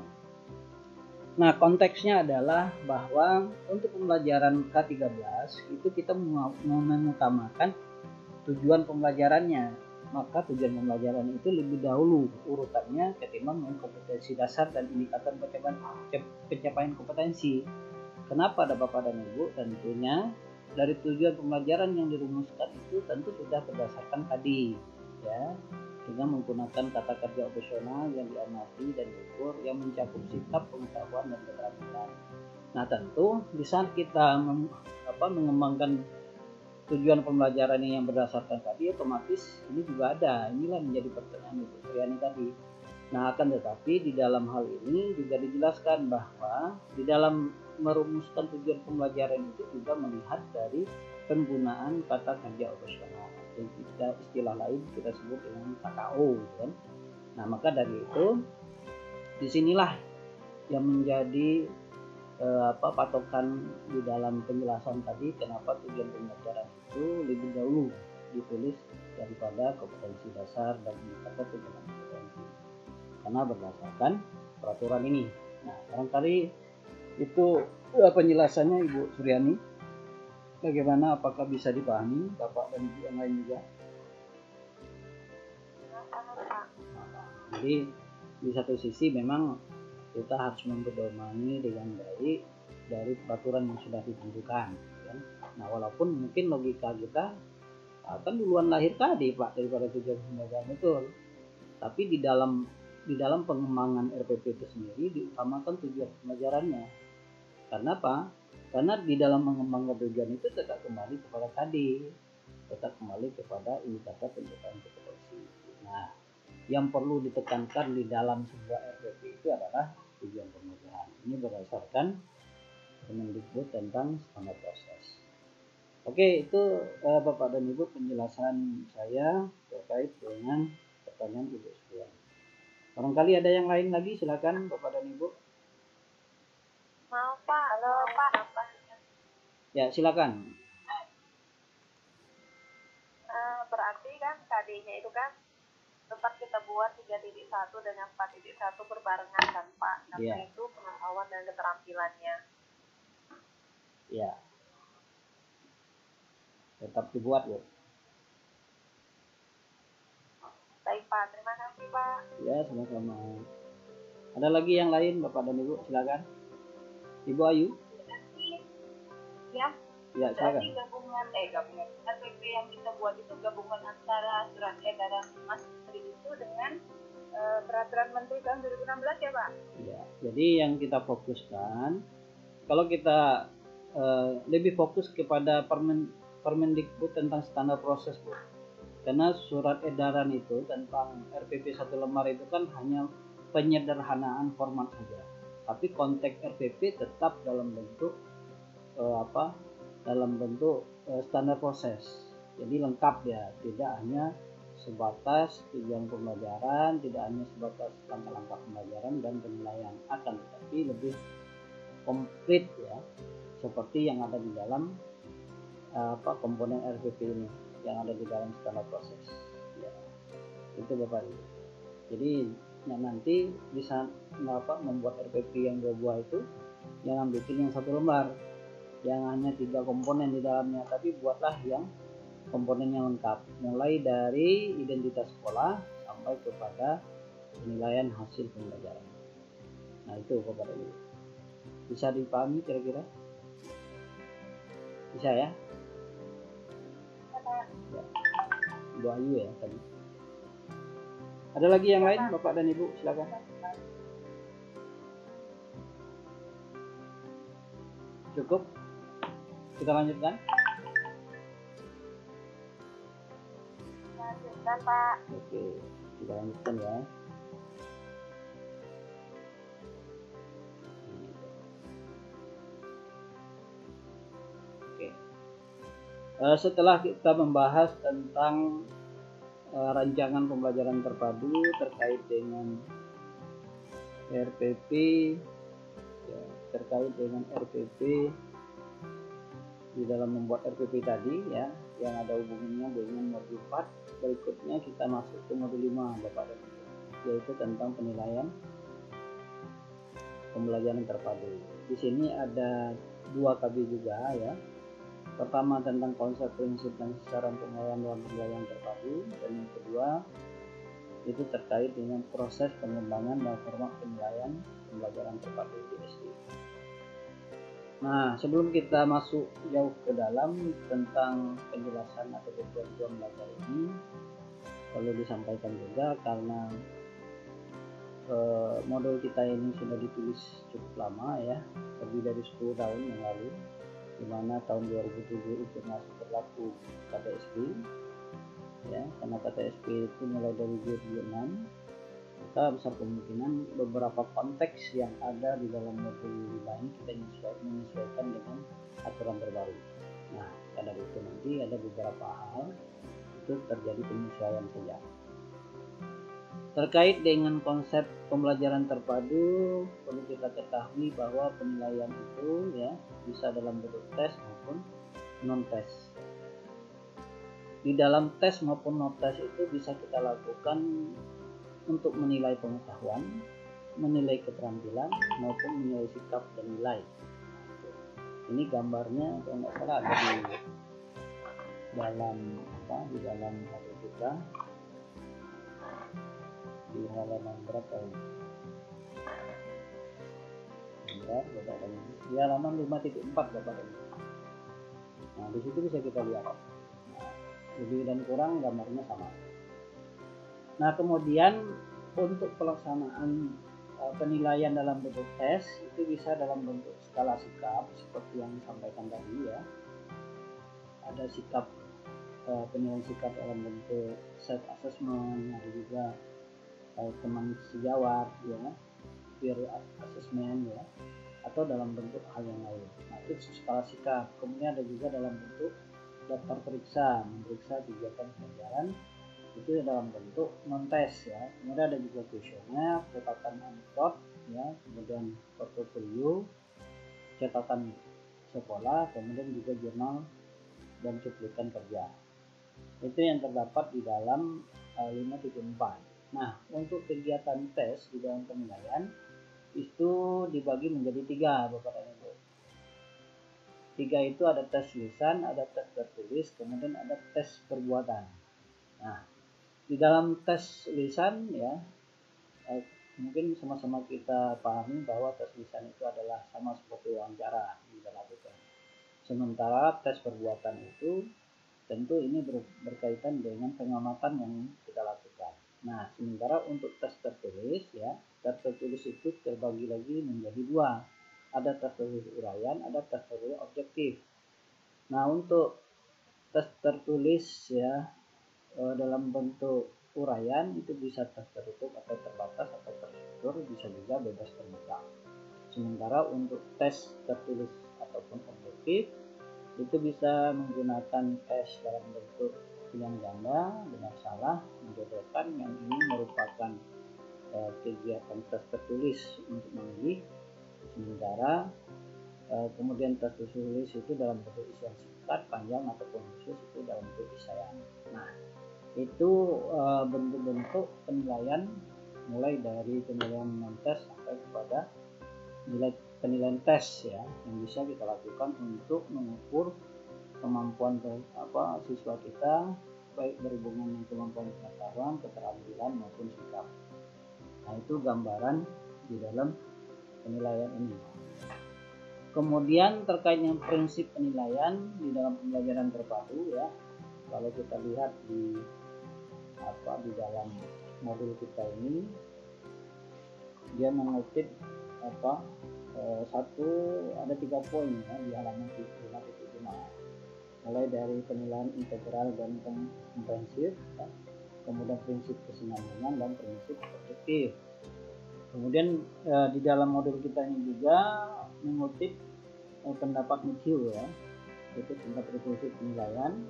Nah konteksnya adalah bahwa untuk pembelajaran K13 itu kita mengutamakan tujuan pembelajarannya, maka tujuan pembelajaran itu lebih dahulu urutannya ketimbang kompetensi dasar dan indikator pencapaian kompetensi. Kenapa ada Bapak dan Ibu? Tentunya dari tujuan pembelajaran yang dirumuskan itu tentu sudah berdasarkan tadi ya, dengan menggunakan kata kerja operasional yang diamati dan diukur yang mencakup sikap, pengetahuan dan keterampilan. Nah tentu di saat kita mengembangkan tujuan pembelajaran yang berdasarkan tadi, otomatis ini juga ada. Inilah menjadi pertanyaan Ibu Suryani tadi. Nah akan tetapi di dalam hal ini juga dijelaskan bahwa di dalam merumuskan tujuan pembelajaran itu juga melihat dari penggunaan kata kerja operasional. Jadi istilah lain kita sebut dengan KKO kan. Nah maka dari itu disinilah yang menjadi patokan di dalam penjelasan tadi kenapa tujuan pembelajaran itu lebih dahulu ditulis daripada kompetensi dasar dan indikator pencapaian kompetensi karena berdasarkan peraturan ini. Nah barangkali itu penjelasannya Ibu Suryani. Bagaimana, apakah bisa dipahami Bapak dan Ibu yang lain juga? Jadi di satu sisi memang kita harus mempedomani dengan baik dari peraturan yang sudah ditentukan kan? Nah walaupun mungkin logika kita akan duluan lahir tadi Pak daripada tujuan pembelajaran betul, tapi di dalam pengembangan RPP itu sendiri diutamakan tujuan pembelajarannya. Karena apa? Karena di dalam mengembangkan tujuan itu tetap kembali kepada tadi, tetap kembali kepada indikator pencapaian kompetensi. Nah yang perlu ditekankan di dalam sebuah RPP itu adalah tujuan pembelajaran. Ini berdasarkan Permendikbud tentang standar proses. Oke, itu Bapak dan Ibu penjelasan saya terkait dengan pertanyaan Ibu sekalian. Barangkali ada yang lain lagi, silakan Bapak dan Ibu. Mau Pak, halo Pak. Ya, silakan. Berarti kan KD-nya itu kan tetap kita buat 3.1 dengan 4.1 berbarengan kan Pak. Namanya itu pengetahuan dan keterampilannya. Ya. Tetap dibuat, Bu. Baik Pak, terima kasih Pak. Ya, sama-sama. Ada lagi yang lain Bapak dan Ibu, silakan. Ibu Ayu. Ya. Ya, Berarti silakan. gabungan RPP yang kita buat itu gabungan antara surat edaran Mas Menteri itu dengan peraturan Menteri tahun 2016 ya Pak? Ya, jadi yang kita fokuskan, kalau kita lebih fokus kepada Permendikbud tentang standar proses, Bu. Karena surat edaran itu tentang RPP 1 lembar itu kan hanya penyederhanaan format saja. Tapi konteks RPP tetap dalam bentuk standar proses. Jadi lengkap ya, tidak hanya sebatas tujuan pembelajaran, tidak hanya sebatas langkah-langkah pembelajaran dan penilaian, akan tetapi lebih komplit ya, seperti yang ada di dalam komponen RPP ini, yang ada di dalam standar proses ya. Itu Bapak Ibu. Jadi nanti bisa membuat RPP yang 2 buah itu jangan bikin yang 1 lembar yang hanya 3 komponen di dalamnya, tapi buatlah yang komponennya lengkap, mulai dari identitas sekolah sampai kepada penilaian hasil pembelajaran. Nah itu Bapak Ibu, bisa dipahami kira-kira? Bisa ya? Ya. Bu Ayu ya tadi. Ada lagi yang lain Bapak dan Ibu, silakan. Cukup? Kita lanjutkan. Lanjutkan Pak. Oke, kita lanjutkan ya. Oke. Setelah kita membahas tentang rancangan pembelajaran terpadu terkait dengan RPP ya, di dalam membuat RPP tadi ya, yang ada hubungannya dengan modul 4, berikutnya kita masuk ke modul 5 Bapak dan Ibu, yaitu tentang penilaian pembelajaran terpadu. Di sini ada 2 KB juga ya. Pertama tentang konsep, prinsip, dan sasaran penilaian dalam pembelajaran terpadu, dan yang kedua itu terkait dengan proses pengembangan dan format penilaian pembelajaran terpadu di SD. Nah, sebelum kita masuk jauh ke dalam tentang penjelasan atau tujuan belajar ini, perlu disampaikan juga karena modul kita ini sudah ditulis cukup lama ya, lebih dari 10 tahun yang lalu, di mana tahun 2007 itu masih berlaku KTSP ya, karena KTSP itu mulai dari 2006, maka besar kemungkinan beberapa konteks yang ada di dalam modul 5 ini kita menyesuaikan dengan aturan terbaru. Nah, pada itu nanti ada beberapa hal itu terjadi penyesuaian saja. Terkait dengan konsep pembelajaran terpadu, perlu kita ketahui bahwa penilaian itu ya bisa dalam bentuk tes maupun non tes. Di dalam tes maupun non tes itu bisa kita lakukan untuk menilai pengetahuan, menilai keterampilan, maupun menilai sikap dan nilai. Ini gambarnya kalau nggak salah ada di dalam HP kita, di halaman berapa ini? Bentar, di halaman 5.4 Bapak Ibu. Nah, di situ bisa kita lihat. Nah, lebih dan kurang gambarnya sama. Nah, kemudian untuk pelaksanaan penilaian dalam bentuk tes itu bisa dalam bentuk skala sikap seperti yang disampaikan tadi ya. Ada sikap penilaian sikap dalam bentuk self assessment, ada juga teman sejawat ya, peer assessment ya, atau dalam bentuk hal yang lain. Nah, itu skala sikap. Kemudian ada juga dalam bentuk daftar periksa, memeriksa kegiatan pelajaran, itu dalam bentuk non tes ya. Kemudian ada juga kuesioner, catatan anekdot ya, kemudian portofolio, catatan sekolah, kemudian juga jurnal dan cuplikan kerja. Itu yang terdapat di dalam 5.4. Nah, untuk kegiatan tes di dalam penilaian itu dibagi menjadi 3 Bapak dan Ibu. 3 itu ada tes lisan, ada tes tertulis, kemudian ada tes perbuatan. Nah, di dalam tes lisan ya, mungkin sama-sama kita pahami bahwa tes lisan itu adalah sama seperti wawancara yang kita lakukan. Sementara tes perbuatan itu tentu ini berkaitan dengan pengamatan yang kita lakukan. Nah, sementara untuk tes tertulis ya, tes tertulis itu terbagi lagi menjadi dua. Ada tes tertulis uraian, ada tes tertulis objektif. Nah, untuk tes tertulis ya dalam bentuk uraian itu bisa tertutup atau terbatas atau terstruktur, bisa juga bebas terbuka. Sementara untuk tes tertulis ataupun objektif itu bisa menggunakan tes dalam bentuk pilihan ganda, benar salah, menjodohkan, yang ini merupakan kegiatan tes tertulis untuk memilih. Sementara kemudian tes tertulis itu dalam bentuk isian singkat, panjang ataupun khusus itu dalam bentuk isyarat. Nah, itu bentuk-bentuk penilaian mulai dari penilaian non tes sampai kepada nilai penilaian tes ya, yang bisa kita lakukan untuk mengukur kemampuan siswa kita, baik berhubungan dengan kemampuan pengetahuan, keterampilan maupun sikap. Nah, itu gambaran di dalam penilaian ini. Kemudian terkait dengan prinsip penilaian di dalam pembelajaran terpadu ya, kalau kita lihat di dalam modul kita ini, dia mengutip ada 3 poin ya, di halaman 5.5, mulai dari penilaian integral dan komprehensif ya, kemudian prinsip kesinambungan dan prinsip objektif. Kemudian di dalam modul kita ini juga mengutip pendapat Mitchell ya, itu tentang prinsip penilaian,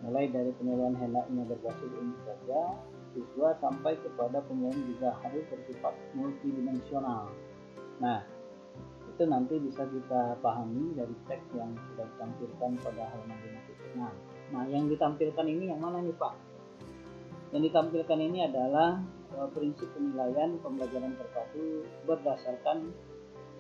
mulai dari penilaian hendaknya berbasis ilmu saja siswa sampai kepada penilaian juga harus bersifat multidimensional. Nah, itu nanti bisa kita pahami dari teks yang sudah ditampilkan pada halaman 5.6. Nah, yang ditampilkan ini yang mana nih Pak? Yang ditampilkan ini adalah prinsip penilaian pembelajaran terpadu berdasarkan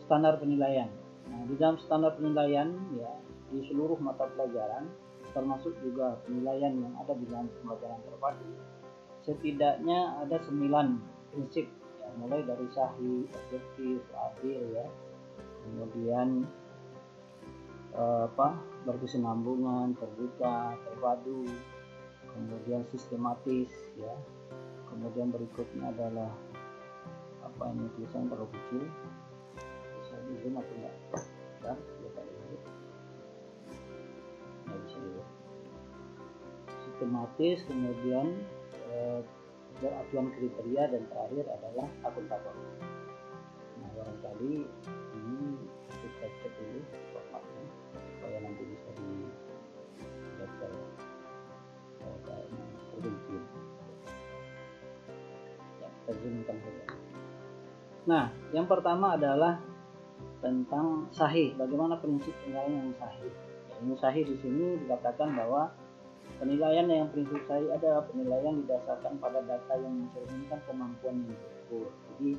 standar penilaian. Nah, di dalam standar penilaian ya, di seluruh mata pelajaran termasuk juga penilaian yang ada di dalam pembelajaran terpadu, setidaknya ada 9 prinsip ya, mulai dari sahih, objektif, adil ya, kemudian berkesinambungan, terbuka, terpadu, kemudian sistematis ya, kemudian berikutnya adalah ini tulisan terlalu kecil, bisa di zoom atau enggak? Dan bisa dilihat sistematis, kemudian beracuan kriteria, dan terakhir adalah akuntabel. Nah, barangkali ini kita cek dulu formatnya supaya nanti bisa dibaca kayaknya terbenci ya, kita zoomkan saja. Nah, yang pertama adalah tentang sahih. Bagaimana prinsip penilaian yang sahih? Yang sahih di sini dikatakan bahwa penilaian yang prinsip sahih adalah penilaian didasarkan pada data yang mencerminkan kemampuan yang diukur. Jadi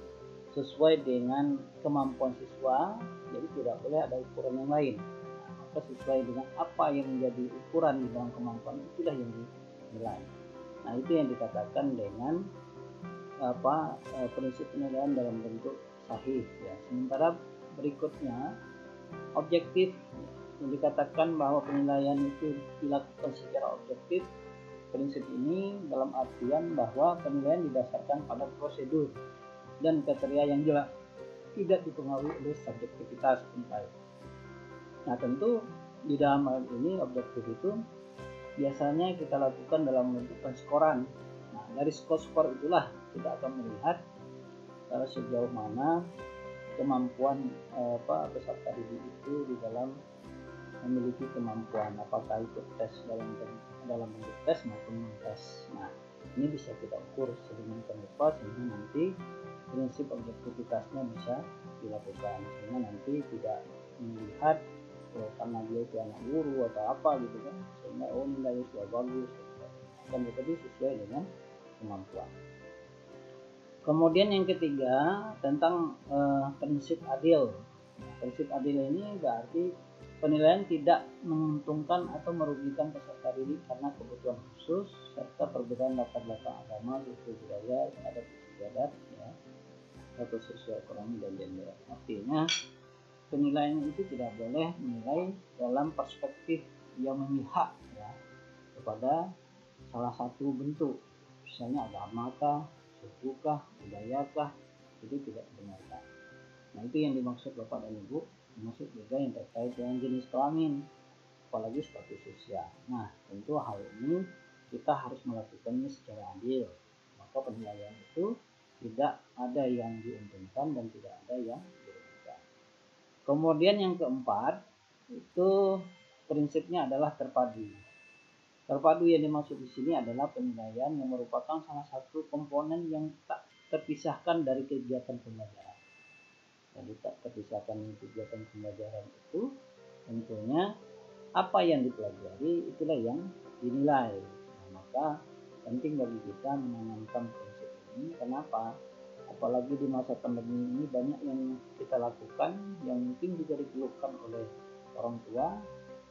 sesuai dengan kemampuan siswa, jadi tidak boleh ada ukuran yang lain. Nah, maka sesuai dengan apa yang menjadi ukuran di dalam kemampuan, itulah yang dinilai. Nah, itu yang dikatakan dengan prinsip penilaian dalam bentuk sahih ya. Sementara berikutnya objektif, yang dikatakan bahwa penilaian itu dilakukan secara objektif. Prinsip ini dalam artian bahwa penilaian didasarkan pada prosedur dan kriteria yang jelas, tidak dipengaruhi oleh subjektivitas penilai. Nah, tentu di dalam hal ini objektif itu biasanya kita lakukan dalam bentuk penskoran. Nah, dari skor itulah kita akan melihat sejauh mana kemampuan peserta didik itu di dalam memiliki kemampuan, apakah itu tes dalam bentuk tes maupun non tes. Nah, ini bisa kita ukur sedemikian rupa sehingga nanti prinsip objektivitasnya bisa dilakukan, sehingga nanti tidak melihat karena dia itu anak guru atau apa gitu kan, sehingga nilainya sudah bagus kan, tetapi sesuai dengan kemampuan. Kemudian yang ketiga tentang prinsip adil. Prinsip adil ini berarti penilaian tidak menguntungkan atau merugikan peserta didik karena kebutuhan khusus serta perbedaan latar belakang agama, suku, budaya, adat istiadat ya, atau sosial ekonomi dan gender. Artinya penilaian itu tidak boleh menilai dalam perspektif yang memihak ya kepada salah satu bentuk, misalnya agamakah, sukukah, budayakah, itu tidak dibenarkan. Nah itu yang dimaksud Bapak dan Ibu, termasuk juga yang terkait dengan jenis kelamin, apalagi status sosial. Nah tentu hal ini kita harus melakukannya secara adil, maka penilaian itu tidak ada yang diuntungkan dan tidak ada yang dirugikan. Kemudian yang keempat itu prinsipnya adalah terpadu. Terpadu yang dimaksud di sini adalah penilaian yang merupakan salah satu komponen yang tak terpisahkan dari kegiatan pembelajaran. Jadi tak terpisahkan kegiatan pembelajaran itu tentunya apa yang dipelajari itulah yang dinilai. Nah, maka penting bagi kita menanamkan prinsip ini. Kenapa? Apalagi di masa pandemi ini banyak yang kita lakukan yang mungkin juga dikeluhkan oleh orang tua.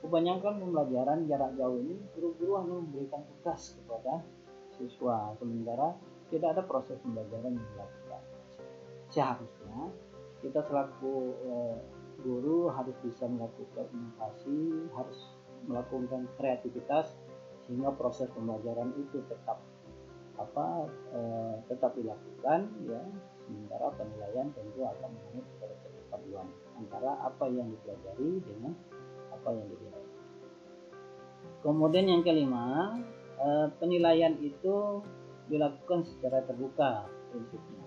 Kebanyakan pembelajaran jarak jauh ini guru-guru hanya memberikan tugas kepada siswa, sementara tidak ada proses pembelajaran yang dilakukan. Seharusnya kita selaku guru harus bisa melakukan inovasi, harus melakukan kreativitas sehingga proses pembelajaran itu tetap dilakukan ya. Sementara penilaian tentu akan mengenai kepada keterpaduan antara apa yang dipelajari dengan apa yang dinilai. Kemudian yang kelima, penilaian itu dilakukan secara terbuka prinsipnya.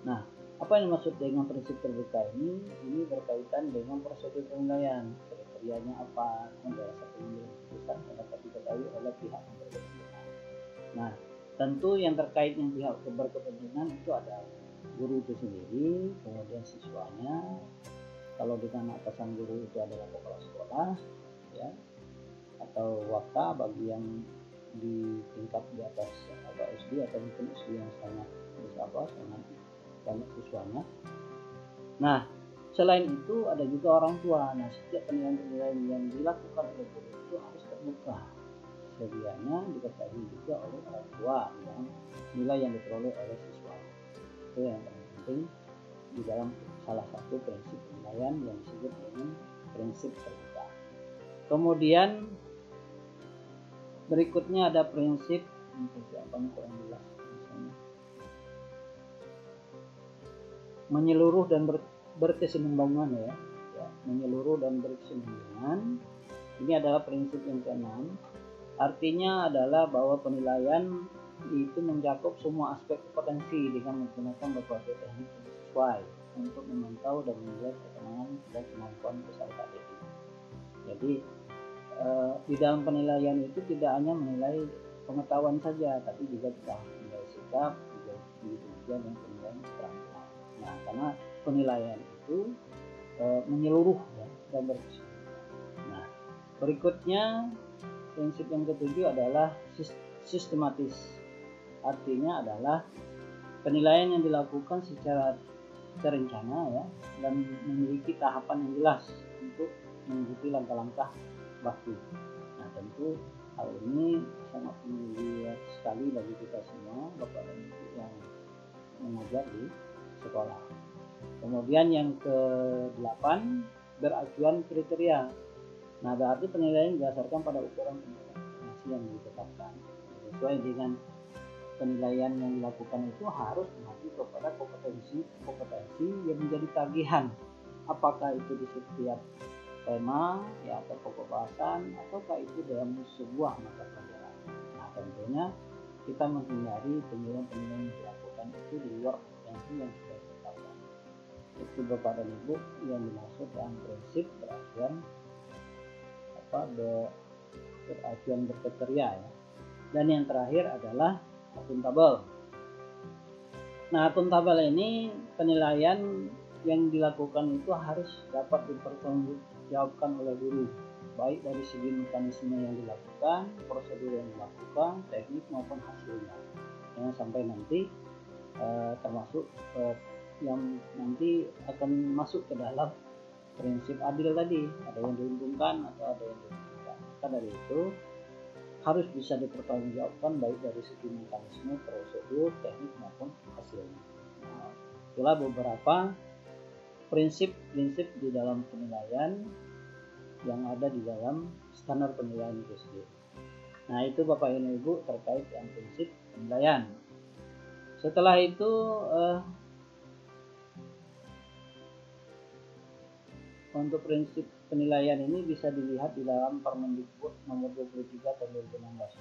Nah, apa yang dimaksud dengan prinsip terbuka ini? Ini berkaitan dengan prosedur penilaian, kriterianya apa, dasar penilaian keputusan yang dapat diketahui oleh pihak yang berkepentingan. Nah, tentu yang terkait dengan pihak berkepentingan itu ada guru itu sendiri, kemudian siswanya. Kalau dengan atasan guru itu adalah kepala sekolah, ya, atau waka bagi yang di tingkat di atas SD atau mungkin SD yang sangat banyak siswanya. Nah, selain itu ada juga orang tua. Nah, setiap penilaian yang dilakukan oleh guru itu harus terbuka. Sedianya diketahui juga oleh orang tua yang nilai yang diperoleh oleh siswa. Itu yang paling penting di dalam salah satu prinsip penilaian yang disebut dengan prinsip terbuka. Kemudian berikutnya ada prinsip kurang jelas misalnya menyeluruh dan berkesinambungan ya, menyeluruh dan berkesinambungan. Ini adalah prinsip yang keenam. Artinya adalah bahwa penilaian itu mencakup semua aspek potensi dengan menggunakan berbagai teknik yang sesuai untuk memantau dan menilai ketenangan dan kemampuan peserta didik. Jadi di dalam penilaian itu tidak hanya menilai pengetahuan saja, tapi juga kita menilai sikap, begitu juga dengan penilaian keterampilan. Nah, karena penilaian itu menyeluruh ya, dan berkesinambungan. Nah, berikutnya prinsip yang ketujuh adalah sistematis. Artinya adalah penilaian yang dilakukan secara terencana ya, dan memiliki tahapan yang jelas untuk mengikuti langkah-langkah baku. Nah, tentu hal ini sangat mulia sekali bagi kita semua, Bapak dan Ibu yang mengajar di sekolah. Kemudian yang ke-8, beracuan kriteria. Nah, berarti penilaian didasarkan pada ukuran informasi yang ditetapkan. Sesuai dengan penilaian yang dilakukan itu harus mengacu kepada kompetensi yang menjadi tagihan. Apakah itu di setiap tema ya, atau pokok bahasan, ataukah itu dalam sebuah mata pelajaran. Nah, tentunya kita menghindari penilaian yang dilakukan itu di luar kompetensi yang sudah ditetapkan. Itu Bapak dan Ibu yang dimaksud dengan prinsip beracuan berkriteria ya. Dan yang terakhir adalah akuntabel. Nah, akuntabel ini penilaian yang dilakukan itu harus dapat dipertanggungjawabkan oleh guru, baik dari segi mekanisme yang dilakukan, prosedur yang dilakukan, teknik maupun hasilnya. Jangan sampai nanti termasuk yang nanti akan masuk ke dalam prinsip adil tadi, ada yang diuntungkan atau ada yang dirugikan. Maka dari itu harus bisa dipertanggungjawabkan baik dari segi mekanisme, prosedur, teknik maupun hasilnya. Nah, itulah beberapa prinsip-prinsip di dalam penilaian yang ada di dalam standar penilaian itu sendiri. Nah, itu Bapak Ibu terkait dengan prinsip penilaian. Setelah itu untuk prinsip penilaian ini bisa dilihat di dalam Permendikbud nomor 23 tahun 2016.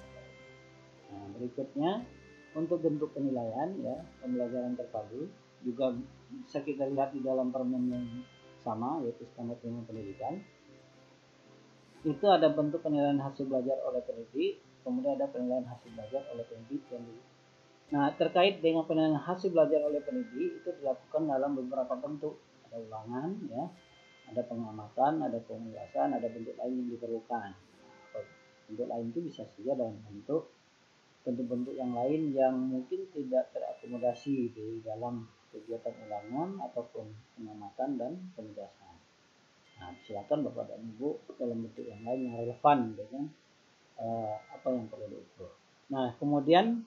Nah, berikutnya untuk bentuk penilaian ya, pembelajaran terpadu juga bisa kita lihat di dalam permen yang sama, yaitu standar pendidikan. Itu ada bentuk penilaian hasil belajar oleh pendidik, kemudian ada penilaian hasil belajar oleh pendidik dan Nah, terkait dengan penilaian hasil belajar oleh pendidik itu dilakukan dalam beberapa bentuk. Ada ulangan ya, ada pengamatan, ada penjelasan, ada bentuk lain yang diperlukan. Bentuk lain itu bisa saja dalam bentuk-bentuk yang lain yang mungkin tidak terakomodasi di dalam kegiatan ulangan ataupun pengamatan dan penjelasan. Nah, silakan Bapak dan Ibu dalam bentuk yang lain yang relevan dengan apa yang perlu diukur. Nah, kemudian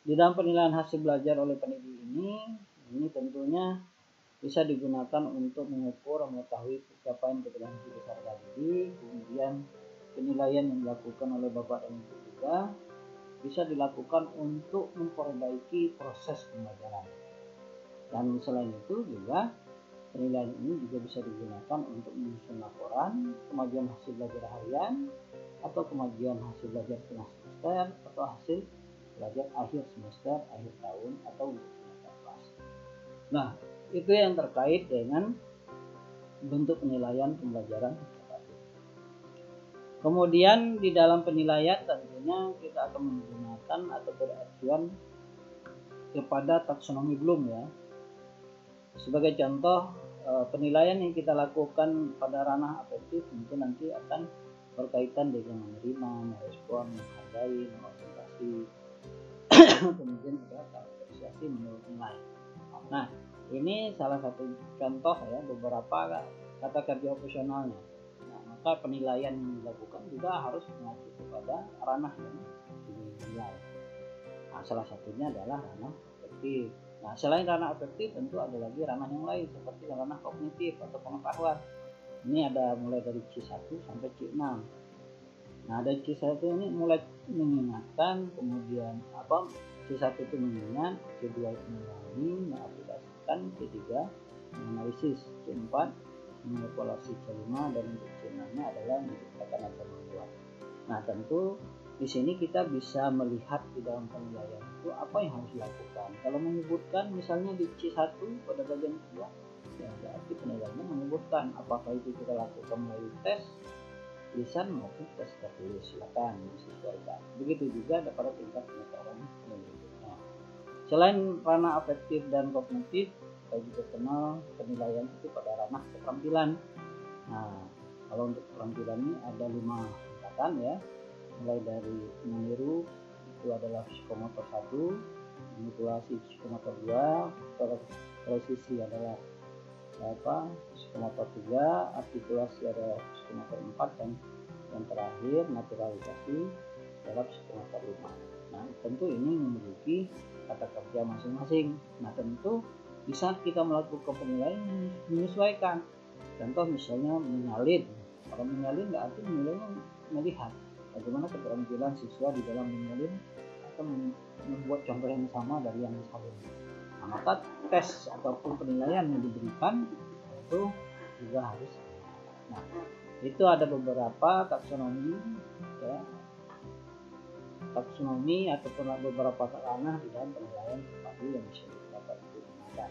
di dalam penilaian hasil belajar oleh pendidik ini tentunya bisa digunakan untuk mengukur mengetahui pencapaian kompetensi besar tadi. Kemudian penilaian yang dilakukan oleh Bapak dan Ibu juga bisa dilakukan untuk memperbaiki proses pembelajaran. Dan selain itu juga penilaian ini juga bisa digunakan untuk menyusun laporan kemajuan hasil belajar harian atau kemajuan hasil belajar tengah semester atau hasil belajar akhir semester, akhir tahun atau untuk semester kelas. Nah, itu yang terkait dengan bentuk penilaian pembelajaran. Kemudian di dalam penilaian tentunya kita akan menggunakan atau beracuan kepada taksonomi Bloom ya. Sebagai contoh, penilaian yang kita lakukan pada ranah afektif tentu nanti akan berkaitan dengan menerima, merespon, menghargai, mengorientasi, kemudian juga apresiasi menurut nilai. Nah, ini salah satu contoh ya beberapa kata kerja operasionalnya. Nah, maka penilaian yang dilakukan juga harus mengacu kepada ranah yang dinilai. Nah, salah satunya adalah ranah afektif. Nah, selain ranah afektif tentu ada lagi ranah yang lain seperti ranah kognitif atau pengetahuan. Ini ada mulai dari C1 sampai C6. Nah, dari C1 ini mulai mengingatkan, kemudian C1 itu mengingat, C2 itu memahami, mengaplikasikan, C3 menganalisis, C4 mengevaluasi, C5 dan untuk C6 adalah menciptakan atau membuat. Nah, tentu di sini kita bisa melihat di dalam penilaian itu apa yang harus dilakukan. Kalau menyebutkan misalnya di C1 pada bagian kedua, ya berarti penilaiannya menyebutkan apakah itu kita lakukan melalui tes lisan maupun tes tertulis. Silakan disesuaikan. Begitu juga pada tingkat pengetahuan penilaiannya. Selain ranah afektif dan kognitif, kita juga kenal penilaian itu pada ranah keterampilan. Nah, kalau untuk keterampilan ini ada 5 tingkatan ya. Mulai dari meniru itu adalah psikomotor 1, manipulasi psikomotor 2, presisi adalah psikomotor 3, artikulasi adalah psikomotor 4 dan yang terakhir naturalisasi adalah psikomotor 5. Nah, tentu ini memiliki kata kerja masing-masing. Nah, tentu di saat kita melakukan penilaian menyesuaikan. Contoh misalnya menyalin. Kalau menyalin berarti menilainya melihat bagaimana keterampilan siswa di dalam menyalin atau membuat contoh yang sama dari yang disalin. Nah, maka tes ataupun penilaian yang diberikan itu juga harus. Nah, itu ada beberapa taksonomi ya, taksonomi ataupun beberapa ranah di dalam penilaian terpadu yang bisa dapat digunakan.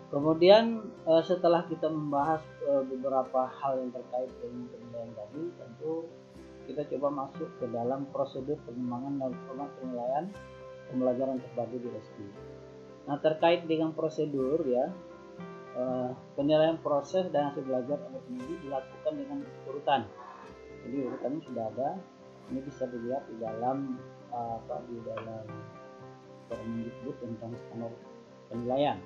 Kemudian setelah kita membahas beberapa hal yang terkait dengan penilaian tadi, tentu kita coba masuk ke dalam prosedur pengembangan dan format penilaian pembelajaran terpadu di SD. Nah, terkait dengan prosedur ya, penilaian proses dan hasil belajar oleh pendidik dilakukan dengan urutan. Jadi urutannya sudah ada. Ini bisa dilihat di dalam Permendikbud tentang standar penilaian.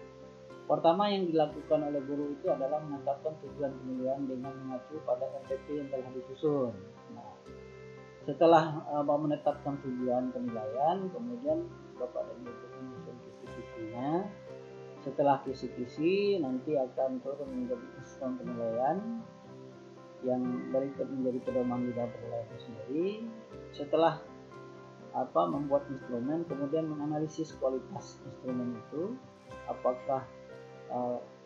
Pertama yang dilakukan oleh guru itu adalah menetapkan tujuan penilaian dengan mengacu pada RTP yang telah disusun. Nah, setelah menetapkan tujuan penilaian, kemudian Bapak dan Ibu menyusun kisi-kisinya Setelah kisi-kisi nanti akan turun menjadi instrumen penilaian yang berikut menjadi pedoman lidah penilaian itu sendiri. Setelah membuat instrumen, kemudian menganalisis kualitas instrumen itu, apakah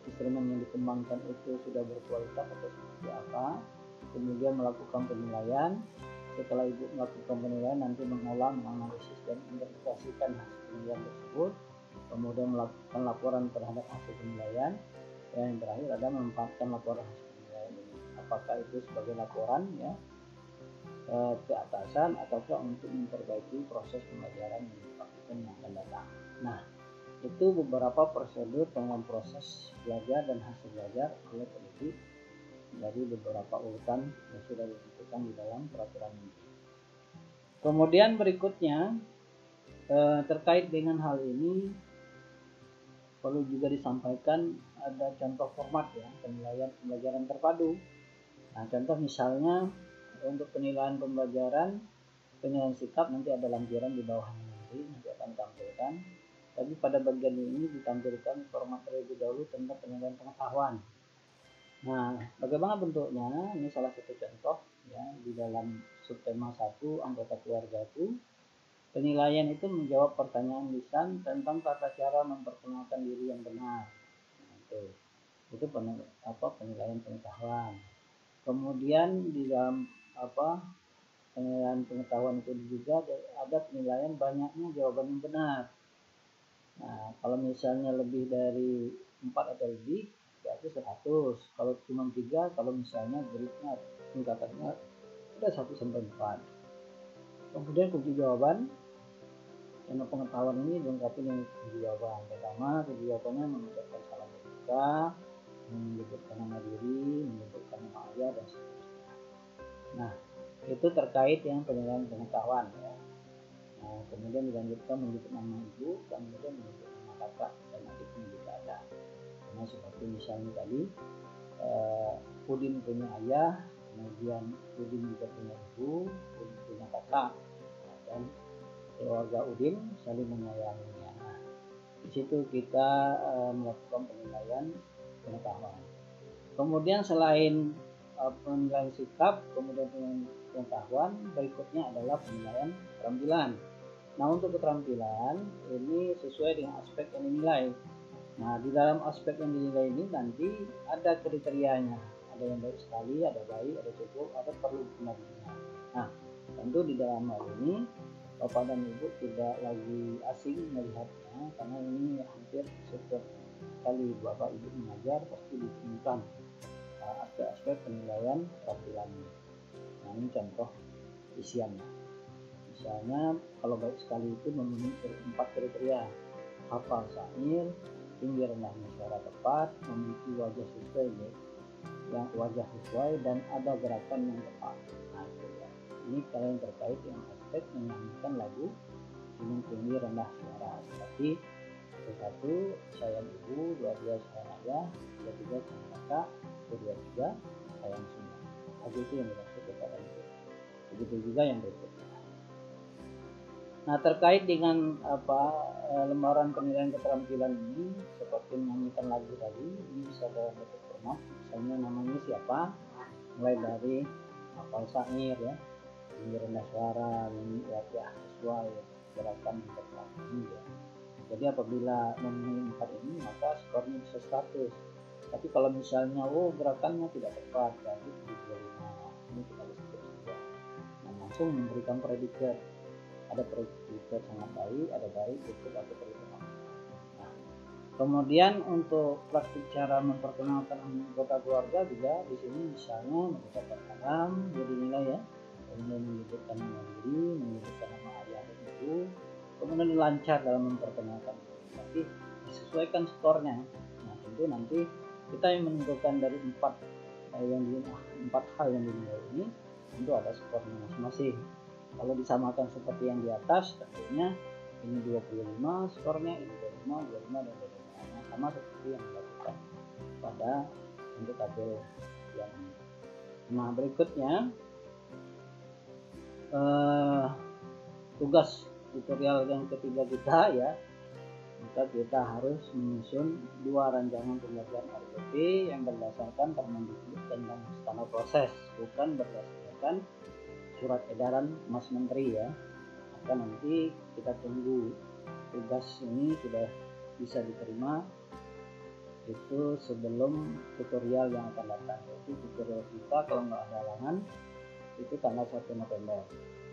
instrumen yang dikembangkan itu sudah berkualitas atau seperti apa. Kemudian melakukan penilaian. Setelah ibu melakukan penilaian, nanti mengolah, menganalisis dan menginterpretasikan hasil penilaian tersebut, kemudian melakukan laporan terhadap hasil penilaian, dan yang terakhir ada memanfaatkan laporan hasil penilaian ini, apakah itu sebagai laporan ya ke atasan ataukah untuk memperbaiki proses pembelajaran yang dilakukan yang akan datang. Nah, itu beberapa prosedur dalam proses belajar dan hasil belajar oleh pendidik dari beberapa urutan yang sudah ditentukan di dalam peraturan ini. Kemudian berikutnya terkait dengan hal ini perlu juga disampaikan ada contoh format ya penilaian pembelajaran terpadu. Nah, contoh misalnya untuk penilaian pembelajaran, penilaian sikap nanti ada lampiran di bawahnya nanti akan ditampilkan. Tapi pada bagian ini ditampilkan format terlebih dahulu tentang penilaian pengetahuan. Nah, bagaimana bentuknya? Ini salah satu contoh ya di dalam subtema 1 anggota keluarga itu. Penilaian itu menjawab pertanyaan lisan tentang tata cara memperkenalkan diri yang benar. Nah, itu penilaian pengetahuan. Kemudian di dalam penilaian pengetahuan itu juga ada penilaian banyaknya jawaban yang benar. Nah, kalau misalnya lebih dari 4 atau lebih berarti 100. Kalau cuma 3, kalau misalnya gridnya tingkatannya ada 1 sampai 4. Kemudian kunci jawaban. Karena pengetahuan ini dilengkapi dengan kunci jawaban. Pertama, kunci jawabannya mengucapkan salam terbuka, menyebutkan nama diri, menyebutkan nama ayah dan seterusnya. Nah, itu terkait dengan penilaian pengetahuan ya. Nah, kemudian dilanjutkan menyebut nama ibu, kemudian menyebut nama kakak dan adiknya juga ada. Karena seperti misalnya tadi Udin punya ayah, kemudian Udin juga punya ibu, Udin punya kakak, dan keluarga Udin saling menyayanginya. Nah, di situ kita melakukan penilaian pengetahuan. Kemudian selain penilaian sikap, kemudian penilaian pengetahuan, berikutnya adalah penilaian keterampilan. Nah, untuk keterampilan ini sesuai dengan aspek yang dinilai. Nah, di dalam aspek yang dinilai ini nanti ada kriterianya. Ada yang baik sekali, ada baik, ada cukup, ada perlu pendampingan. Nah, tentu di dalam hal ini Bapak dan Ibu tidak lagi asing melihatnya, karena ini hampir setiap kali Bapak Ibu mengajar pasti ditemukan aspek penilaian keterampilan. Nah, ini contoh isiannya. Misalnya kalau baik sekali itu memenuhi 4 kriteria: hafal syair, tinggi rendahnya suara tepat, memiliki wajah sesuai dan ada gerakan yang tepat. Nah, itu ya. Ini kalau yang terkait dengan aspek menyanyikan lagu dengan tinggi rendah suara, seperti 1 sayang ibu, 2 sayang ayah, 3 sayang kakak, 2 sayang semua. Lagu itu yang dimaksud kepada itu. Begitu juga yang berikutnya. Nah, terkait dengan lembaran penilaian keterampilan ini, seperti menyanyikan lagu tadi, ini bisa dalam bentuk format. Misalnya namanya siapa, mulai dari hafal syair ya, tinggi rendah suara, wajah sesuai, gerakan tepat ini ya. Jadi apabila memenuhi 4 ini maka skornya bisa 100. Tapi kalau misalnya gerakannya tidak tepat, berarti 75. Ini kita lihat saja. Nah, langsung memberikan predikat. Ada predikat sangat baik, ada baik, cukup, atau perhitungan. Nah, kemudian untuk praktik cara memperkenalkan anggota keluarga juga di sini misalnya mengucapkan salam, jadi nilai ya, kemudian menyebutkan nama diri, menyebutkan nama ayah dan ibu, kemudian lancar dalam memperkenalkan. Nanti disesuaikan skornya. Nah, tentu nanti kita yang menentukan dari 4 hal yang dinilai ini, tentu ada skornya masing-masing. Kalau disamakan seperti yang di atas, tentunya ini 25 skornya, ini 25 dan 25. Nah, sama seperti yang dilakukan pada untuk tabel yang ini. Nah, berikutnya tugas tutorial yang ketiga kita ya. maka kita harus menyusun 2 rancangan pembelajaran RPP yang berdasarkan Permendikbud tentang standar proses, bukan berdasarkan surat edaran Mas Menteri ya. Maka nanti kita tunggu tugas ini sudah bisa diterima itu sebelum tutorial yang akan datang, yaitu tutorial kita kalau nggak ada halangan itu tanggal 1 November.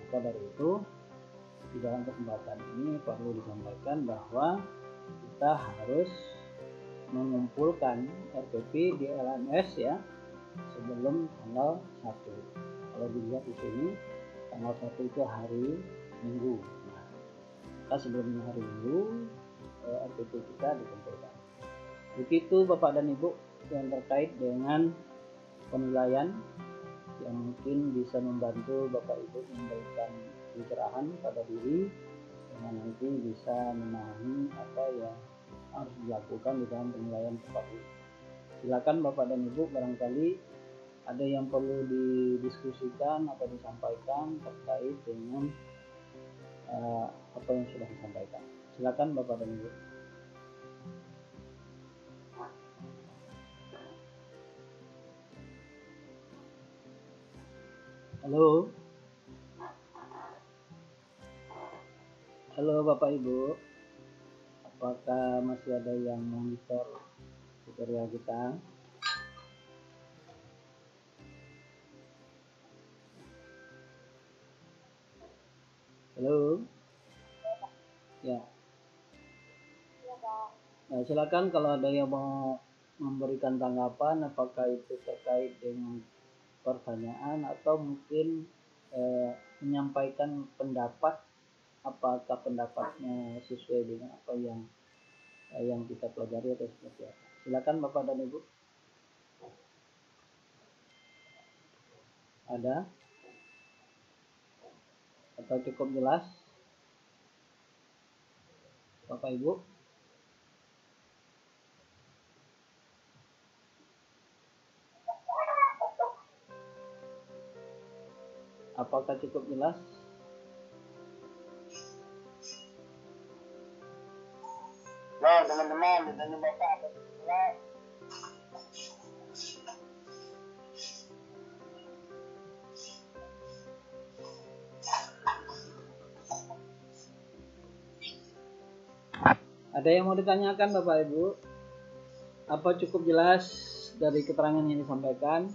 Maka dari itu di dalam kesempatan ini perlu disampaikan bahwa kita harus mengumpulkan RPP di LMS ya sebelum tanggal 1. Kalau dilihat di sini tanggal 1 itu hari Minggu. Nah, kita sebelum hari Minggu RPP kita dikumpulkan. Begitu Bapak dan Ibu yang terkait dengan penilaian yang mungkin bisa membantu Bapak Ibu memberikan pencerahan pada diri dengan nanti bisa memahami apa yang harus dilakukan di dalam penilaian Bapak Ibu. Silakan Bapak dan Ibu, barangkali ada yang perlu didiskusikan atau disampaikan terkait dengan apa yang sudah disampaikan. Silakan Bapak dan Ibu. Halo. Halo Bapak Ibu. Apakah masih ada yang monitor tutorial kita? Halo. Ya. Nah, silakan kalau ada yang mau memberikan tanggapan, apakah itu terkait dengan pertanyaan atau mungkin menyampaikan pendapat, apakah pendapatnya sesuai dengan apa yang kita pelajari atau seperti apa. Silakan Bapak dan Ibu. Ada atau cukup jelas Bapak Ibu? Apakah cukup jelas? Nah, teman-teman, ditanya Bapak apa jelas? Ada yang mau ditanyakan Bapak Ibu? Apa cukup jelas dari keterangan yang disampaikan?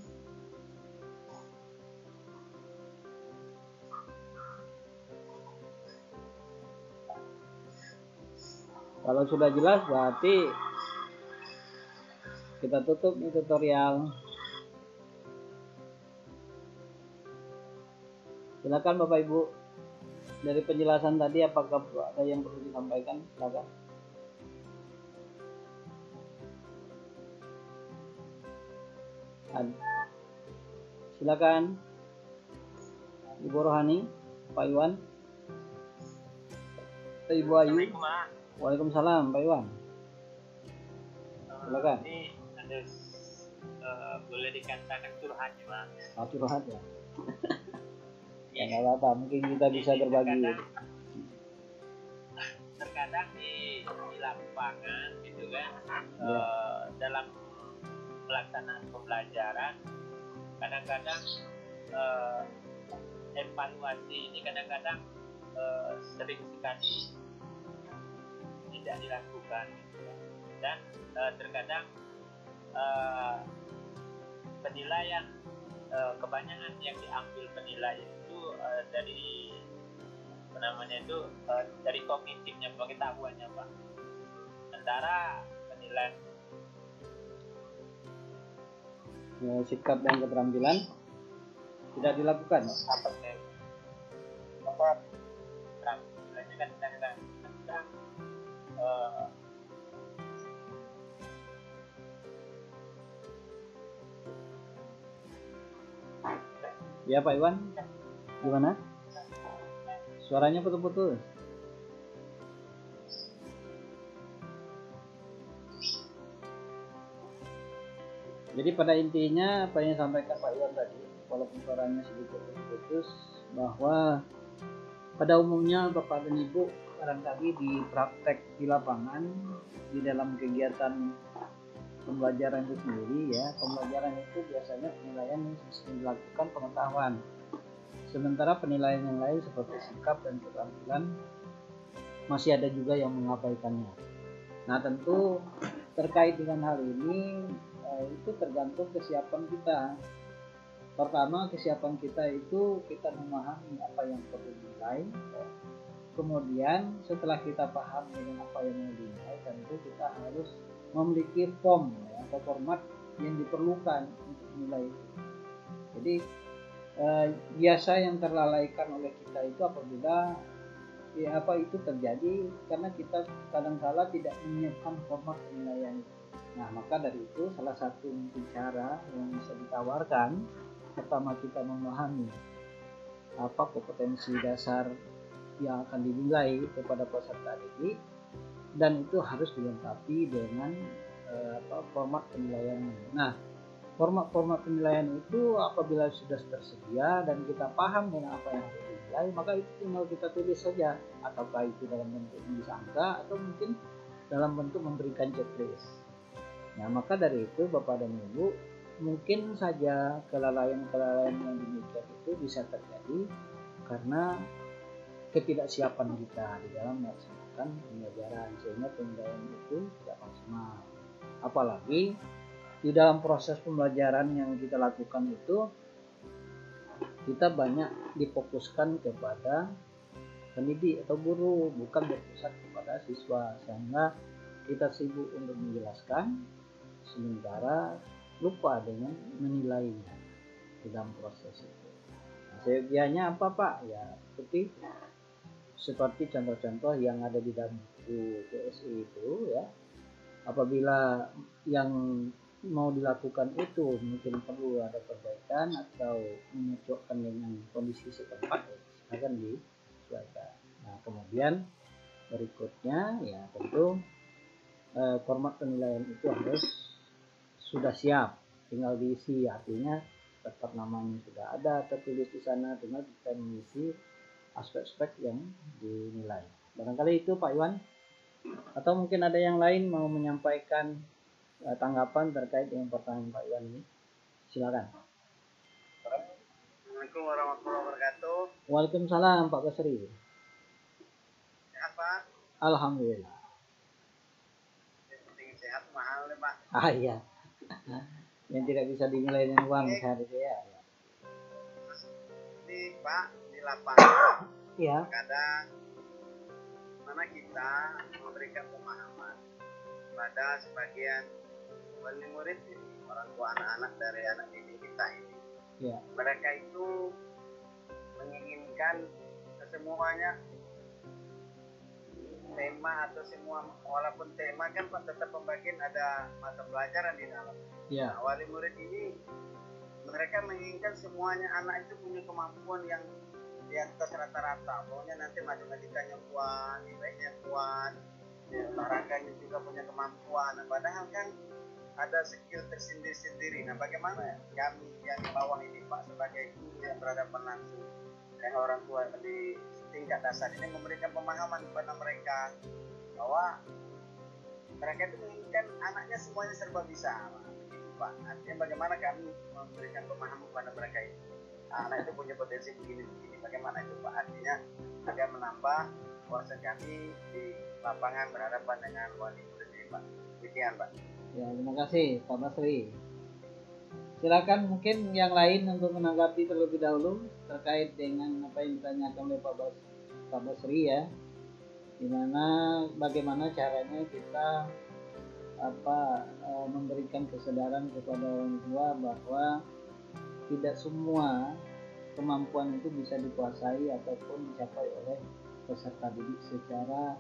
Kalau sudah jelas berarti kita tutup nih tutorial. Silakan Bapak Ibu. Dari penjelasan tadi apakah ada yang perlu disampaikan? Silakan. Silakan Ibu Rohani, Pak Iwan, Ibu Ayu. Waalaikumsalam Pak Iwan. Silakan. Ini ada boleh dikatakan curhat ya Pak. Curhat ya. Ya nggak apa-apa, mungkin kita bisa berbagi. Terkadang di lapangan gitu kan, dalam pelaksanaan pembelajaran kadang-kadang evaluasi ini kadang-kadang sering sekali tidak dilakukan gitu ya. Dan terkadang penilaian kebanyakan yang diambil penilaian itu dari apa namanya itu dari kognitifnya, pengetahuannya Pak. Sementara penilaian sikap dan keterampilan tidak dilakukan. Apa keterampilannya kan kadang-kadang ya Pak Iwan, gimana? Suaranya putus-putus. Jadi pada intinya apa yang disampaikan Pak Iwan tadi, walaupun suaranya sedikit putus, bahwa pada umumnya Bapak dan Ibu barangkali di praktek di lapangan di dalam kegiatan pembelajaran itu sendiri ya, pembelajaran itu biasanya penilaian yang dilakukan pengetahuan, sementara penilaian yang lain seperti sikap dan keterampilan masih ada juga yang mengabaikannya. Nah tentu terkait dengan hal ini itu tergantung kesiapan kita. Pertama, kesiapan kita itu kita memahami apa yang perlu dinilai. Kemudian setelah kita paham dengan apa yang mau dinilai, tentu kita harus memiliki form atau format yang diperlukan untuk menilai itu. Jadi biasa yang terlalaikan oleh kita itu apabila itu terjadi karena kita kadang-kala tidak menyiapkan format penilaian. Nah maka dari itu salah satu cara yang bisa ditawarkan, pertama kita memahami apa kompetensi dasar yang akan dinilai kepada peserta didik, dan itu harus dilengkapi dengan format penilaiannya. Nah format penilaian itu apabila sudah tersedia dan kita paham dengan apa yang harus dinilai, maka itu tinggal kita tulis saja, ataukah itu dalam bentuk menulis angka atau mungkin dalam bentuk memberikan checklist. Nah maka dari itu Bapak dan Ibu, mungkin saja kelalaian-kelalaian yang demikian itu bisa terjadi karena ketidaksiapan kita di dalam melaksanakan pembelajaran, sehingga penilaian itu tidak maksimal. Apalagi di dalam proses pembelajaran yang kita lakukan itu kita banyak difokuskan kepada pendidik atau guru, bukan berpusat kepada siswa, sehingga kita sibuk untuk menjelaskan sementara lupa dengan menilainya di dalam proses itu. Nah, seyogianya apa Pak? Ya seperti contoh-contoh yang ada di dalam buku PSI itu ya. Apabila yang mau dilakukan itu mungkin perlu ada perbaikan atau menyocokkan dengan kondisi setempat, akan disesuaikan. Nah kemudian berikutnya ya tentu format penilaian itu harus sudah siap, tinggal diisi, artinya tetap namanya sudah ada tertulis di sana, tinggal kita mengisi aspek-aspek yang dinilai. Barangkali itu Pak Iwan, atau mungkin ada yang lain mau menyampaikan tanggapan terkait dengan pertanyaan Pak Iwan ini, silakan. Assalamualaikum warahmatullahi wabarakatuh. Waalaikumsalam Pak Basri. Sehat Pak? Alhamdulillah. Yang penting sehat, mahal nih Pak. Iya. Yang tidak bisa dinilai dengan uang sehat itu ya. Ini Pak di lapangan. Iya. Kadang mana kita memberikan pemahaman pada sebagian wali murid ini, orang tua anak-anak dari anak didik kita ini. Ya. Mereka itu menginginkan semuanya tema atau semua, walaupun tema kan tetap pembagian ada mata pelajaran di dalam. Ya. Nah, wali murid ini mereka menginginkan semuanya anak itu punya kemampuan yang di atas rata-rata. Pokoknya nanti matematikanya kuat, IPS-nya kuat, olahraganya juga punya kemampuan. Nah, padahal kan ada skill tersendiri-sendiri. Nah bagaimana kami yang di bawah ini Pak sebagai guru yang berhadapan langsung dengan orang tua di tingkat dasar ini memberikan pemahaman kepada mereka bahwa mereka itu menginginkan anaknya semuanya serba bisa Pak. Artinya bagaimana kami memberikan pemahaman kepada mereka itu anak itu punya potensi begini-begini, bagaimana itu Pak, artinya agar menambah wawasan kami di lapangan berhadapan dengan wali murid ini Pak. Demikian Pak. Ya, terima kasih Pak Basri. Silakan mungkin yang lain untuk menanggapi terlebih dahulu terkait dengan apa yang ditanyakan oleh Pak Basri ya. Bagaimana caranya kita memberikan kesadaran kepada orang tua bahwa tidak semua kemampuan itu bisa dikuasai ataupun dicapai oleh peserta didik secara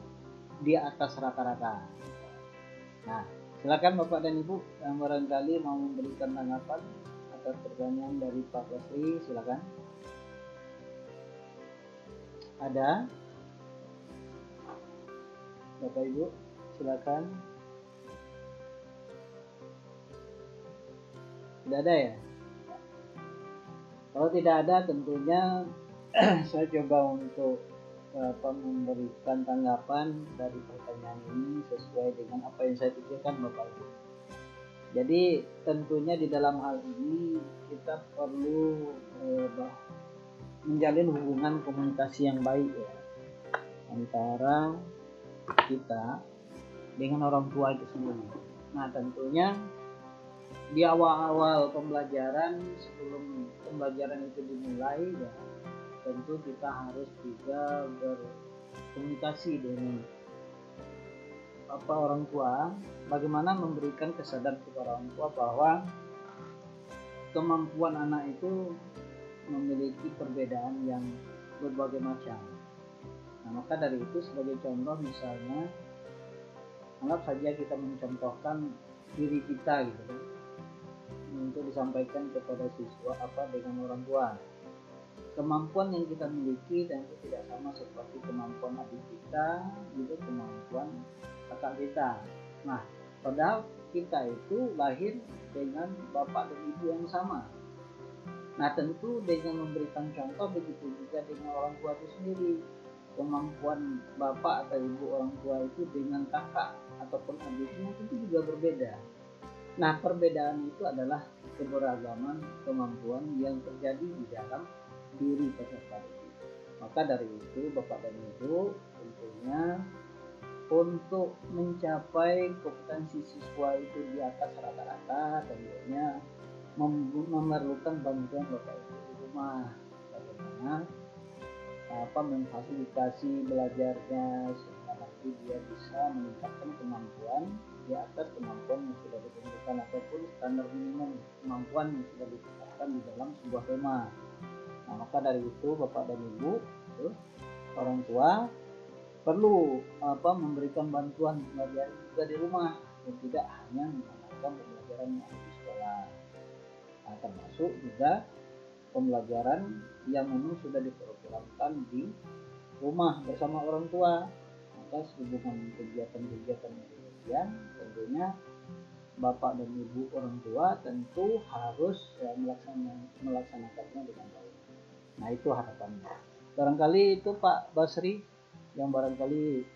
di atas rata-rata. Nah, silakan Bapak dan Ibu yang barangkali mau memberikan tanggapan atas pertanyaan dari Pak Basri, silakan. Ada? Bapak Ibu, silakan. Tidak ada ya? Kalau tidak ada tentunya saya coba untuk memberikan tanggapan dari pertanyaan ini sesuai dengan apa yang saya pikirkan Bapak Ibu. Jadi tentunya di dalam hal ini kita perlu menjalin hubungan komunikasi yang baik ya antara kita dengan orang tua itu sendiri. Nah tentunya di awal-awal pembelajaran, sebelum pembelajaran itu dimulai ya tentu kita harus juga berkomunikasi dengan orang tua, bagaimana memberikan kesadaran kepada orang tua bahwa kemampuan anak itu memiliki perbedaan yang berbagai macam. Nah, maka dari itu sebagai contoh misalnya, anggap saja kita mencontohkan diri kita gitu kan, untuk disampaikan kepada siswa dengan orang tua. Kemampuan yang kita miliki tentu tidak sama seperti kemampuan adik kita, juga kemampuan kakak kita. Nah, padahal kita itu lahir dengan bapak dan ibu yang sama. Nah, tentu dengan memberikan contoh begitu juga dengan orang tua itu sendiri. Kemampuan bapak atau ibu orang tua itu dengan kakak ataupun adiknya itu juga berbeda. Nah, perbedaan itu adalah keberagaman kemampuan yang terjadi di dalam diri peserta didik. Maka dari itu Bapak dan Ibu tentunya untuk mencapai kompetensi siswa itu di atas rata-rata tentunya memerlukan bantuan Bapak Ibu di rumah, bagaimana memfasilitasi belajarnya sehingga nanti dia bisa meningkatkan kemampuan di atas kemampuan yang sudah ditentukan ataupun standar minimum kemampuan yang sudah ditetapkan di dalam sebuah tema. Nah, maka dari itu Bapak dan Ibu orang tua perlu memberikan bantuan pembelajaran juga di rumah dan tidak hanya mengandalkan pembelajaran yang di sekolah. Nah, termasuk juga pembelajaran yang memang sudah diprogramkan di rumah bersama orang tua. Maka sehubungan kegiatan-kegiatan demikian tentunya Bapak dan Ibu orang tua tentu harus melaksanakannya dengan baik. Nah, itu harapannya. Barangkali itu Pak Basri yang barangkali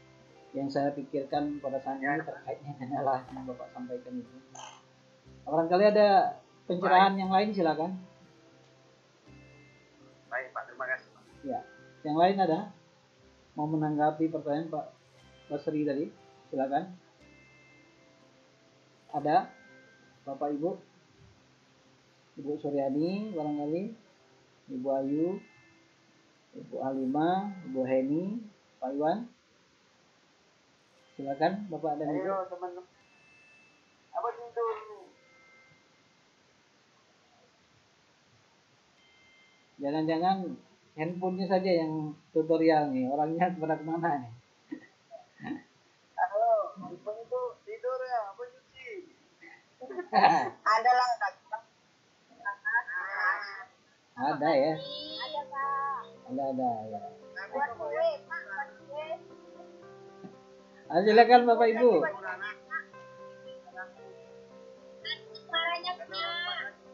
yang saya pikirkan pada saat ini terkaitnya dengan yang Bapak sampaikan itu. Barangkali ada pencerahan yang lain, silakan. Baik Pak, terima kasih Pak. Ya, yang lain ada? Mau menanggapi pertanyaan Pak Basri tadi? Silakan. Ada? Bapak Ibu? Ibu Suryani barangkali? Ibu Ayu, Ibu Halimah, Ibu Heni, Pak Iwan. Silakan Bapak dan Ibu. Ayo teman-teman. Apa tidur? Jangan-jangan handphonenya saja yang tutorial nih, orangnya pada kemana nih? Halo, handphone itu tidur ya, apa cuci? Ada lah Kak. Ada ya? Ada Pak. Ada ya. Buat kue Pak, buat kue. Silakan Bapak Ibu. Suaranya Kak.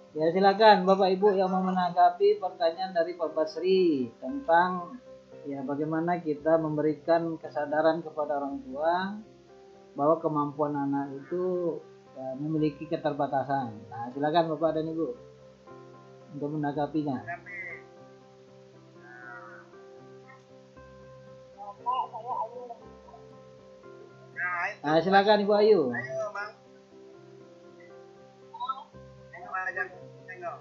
Ya silakan Bapak Ibu yang mau menanggapi pertanyaan dari Pak Basri tentang ya bagaimana kita memberikan kesadaran kepada orang tua bahwa kemampuan anak itu memiliki keterbatasan. Nah, silakan Bapak dan Ibu untuk menanggapinya. Nah, silakan Ibu Ayu. Ayo Bang. Tengok aja, tengok.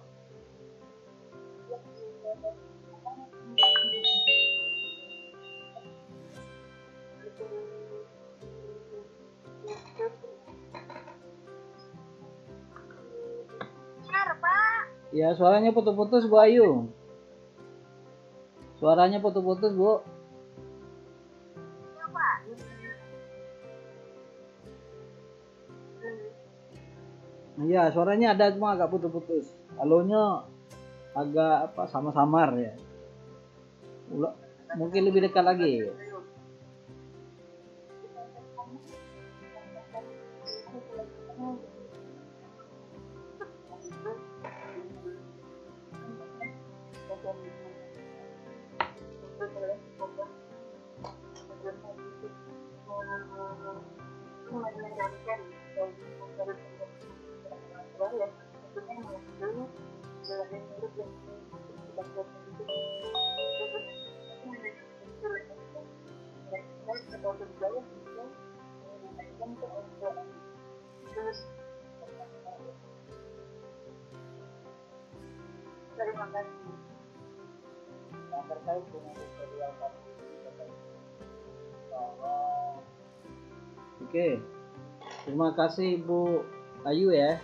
Benar Pak. Ya, suaranya putus-putus Bu Ayu. Suaranya putus-putus Bu. Iya Pak. Iya, suaranya ada cuma agak putus-putus. Halonya agak samar ya. Mungkin lebih dekat lagi. mengendalikan dari orang ya tentunya mengandung yang buruk yang tidak atau berjaya bisa mengendalikan untuk terus terima kasih. Yang terkait dengan tutorial tadi bahwa oke, terima kasih Ibu Ayu ya.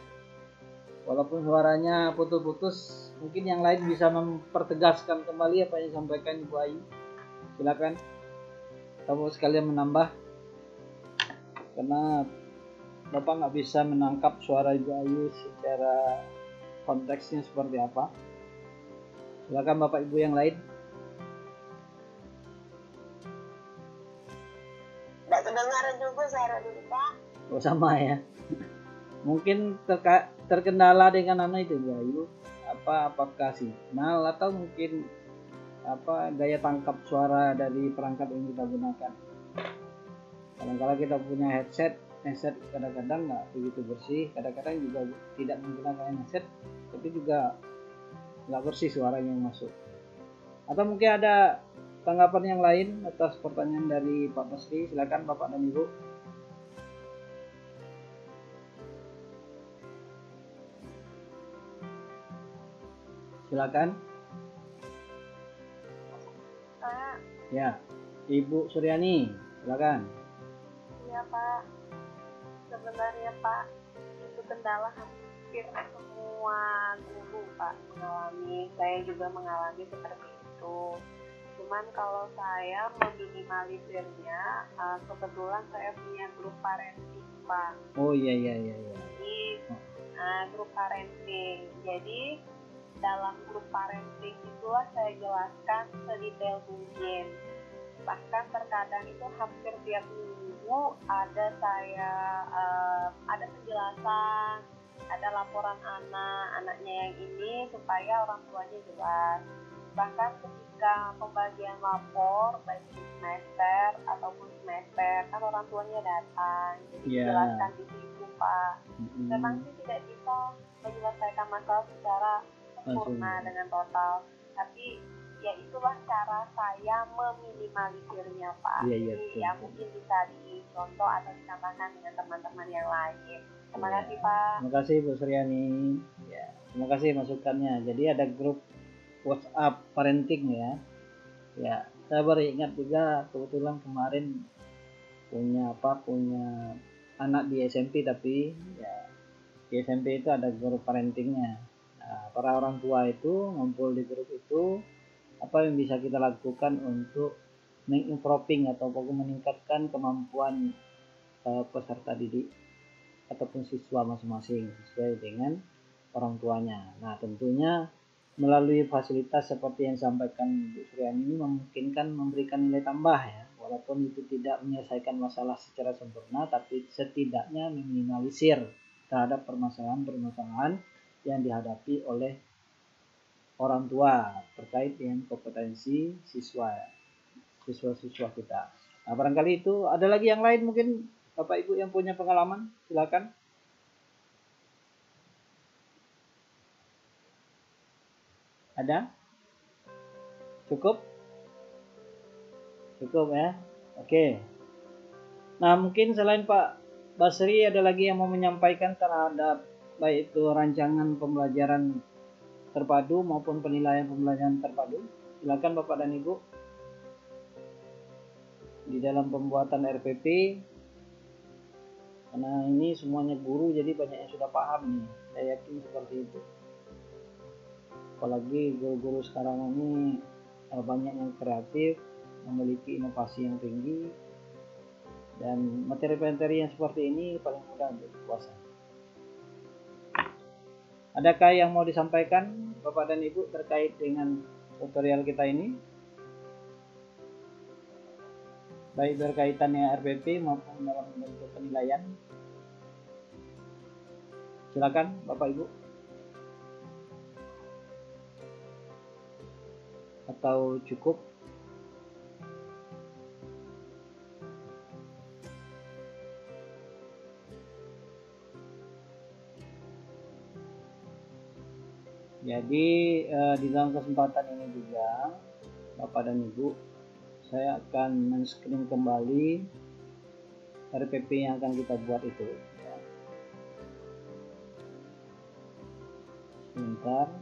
Walaupun suaranya putus-putus, mungkin yang lain bisa mempertegaskan kembali apa yang disampaikan Ibu Ayu. Silakan. Kamu sekalian menambah, karena Bapak nggak bisa menangkap suara Ibu Ayu secara konteksnya seperti apa. Silakan Bapak Ibu yang lain. Tidak kedengaran juga suara dulu Pak. Oh sama ya. Mungkin terkendala dengan itu Bu Ayu. Apakah signal atau mungkin daya tangkap suara dari perangkat yang kita gunakan. Kadang-kadang kita punya headset kadang-kadang nggak begitu bersih, kadang-kadang juga tidak menggunakan headset tapi juga nggak bersih suaranya yang masuk. Atau mungkin ada tanggapan yang lain atas pertanyaan dari Pak Basri. Silakan Bapak dan Ibu. Silakan. Pak. Ya, Ibu Suryani, silakan. Iya Pak. Sebenarnya Pak, itu kendala hampir semua guru Pak mengalami. Saya juga mengalami seperti itu. Cuman kalau saya meminimalisirnya, kebetulan saya punya grup parenting Pak. Oh iya. Jadi grup parenting. Jadi dalam grup parenting itulah saya jelaskan sedetail mungkin. Bahkan terkadang itu hampir tiap minggu ada ada penjelasan, ada laporan anaknya yang ini supaya orang tuanya jelas. Bahkan ketika pembagian lapor baik di semester ataupun semester kan orang tuanya datang, jadi dijelaskan di situ Pak. Memang sih tidak bisa menyelesaikan masalah secara sempurna dengan total, tapi ya itulah cara saya meminimalisirnya Pak. Jadi ya mungkin bisa dicontoh atau ditambahkan dengan teman-teman yang lain. Terima kasih Pak. Terima kasih Bu Suryani. Ya, terima kasih masukannya. Jadi ada grup WhatsApp parenting ya. Ya, saya baru ingat juga kebetulan kemarin punya anak di SMP, tapi ya di SMP itu ada grup parentingnya. Nah, para orang tua itu ngumpul di grup itu, apa yang bisa kita lakukan untuk mengimproving atau meningkatkan kemampuan peserta didik ataupun siswa masing-masing sesuai dengan orang tuanya. Nah, tentunya melalui fasilitas seperti yang disampaikan Bu Suryani ini memungkinkan memberikan nilai tambah ya, walaupun itu tidak menyelesaikan masalah secara sempurna, tapi setidaknya meminimalisir terhadap permasalahan-permasalahan yang dihadapi oleh orang tua terkait dengan kompetensi siswa-siswa kita. Nah, barangkali itu ada lagi yang lain mungkin Bapak Ibu yang punya pengalaman, silakan. Ada? Cukup? Cukup ya? Oke. Nah, mungkin selain Pak Basri ada lagi yang mau menyampaikan terhadap baik itu rancangan pembelajaran terpadu maupun penilaian pembelajaran terpadu. Silakan Bapak dan Ibu. Di dalam pembuatan RPP, karena ini semuanya guru jadi banyak yang sudah paham nih. Saya yakin seperti itu. Apalagi guru-guru sekarang ini banyak yang kreatif, memiliki inovasi yang tinggi, dan materi-materi yang seperti ini paling mudah untuk dikuasai. Adakah yang mau disampaikan Bapak dan Ibu terkait dengan tutorial kita ini? Baik berkaitan dengan RPP maupun dalam bentuk penilaian. Silakan Bapak Ibu. Atau cukup? Jadi di dalam kesempatan ini juga Bapak dan Ibu, saya akan men-screen kembali RPP yang akan kita buat itu ya. Sebentar.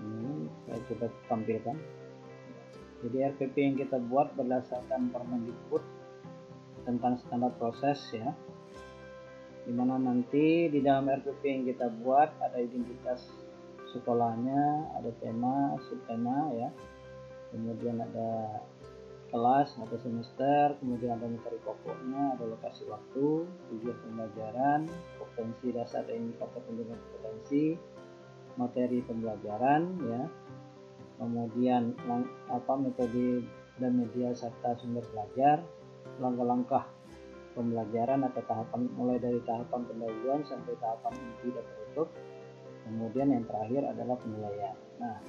Ini saya coba tampilkan. Jadi RPP yang kita buat berdasarkan Permendikbud tentang standar proses ya, dimana nanti di dalam RPP yang kita buat ada identitas sekolahnya, ada tema, subtema ya, kemudian ada kelas atau semester, kemudian ada materi pokoknya, ada lokasi waktu, tujuan pembelajaran, kompetensi dasar dan indikator penilaian kompetensi, materi pembelajaran ya, kemudian metode dan media serta sumber belajar, langkah-langkah pembelajaran atau tahapan mulai dari tahapan pendahuluan sampai tahapan inti dan penutup, kemudian yang terakhir adalah penilaian. Nah,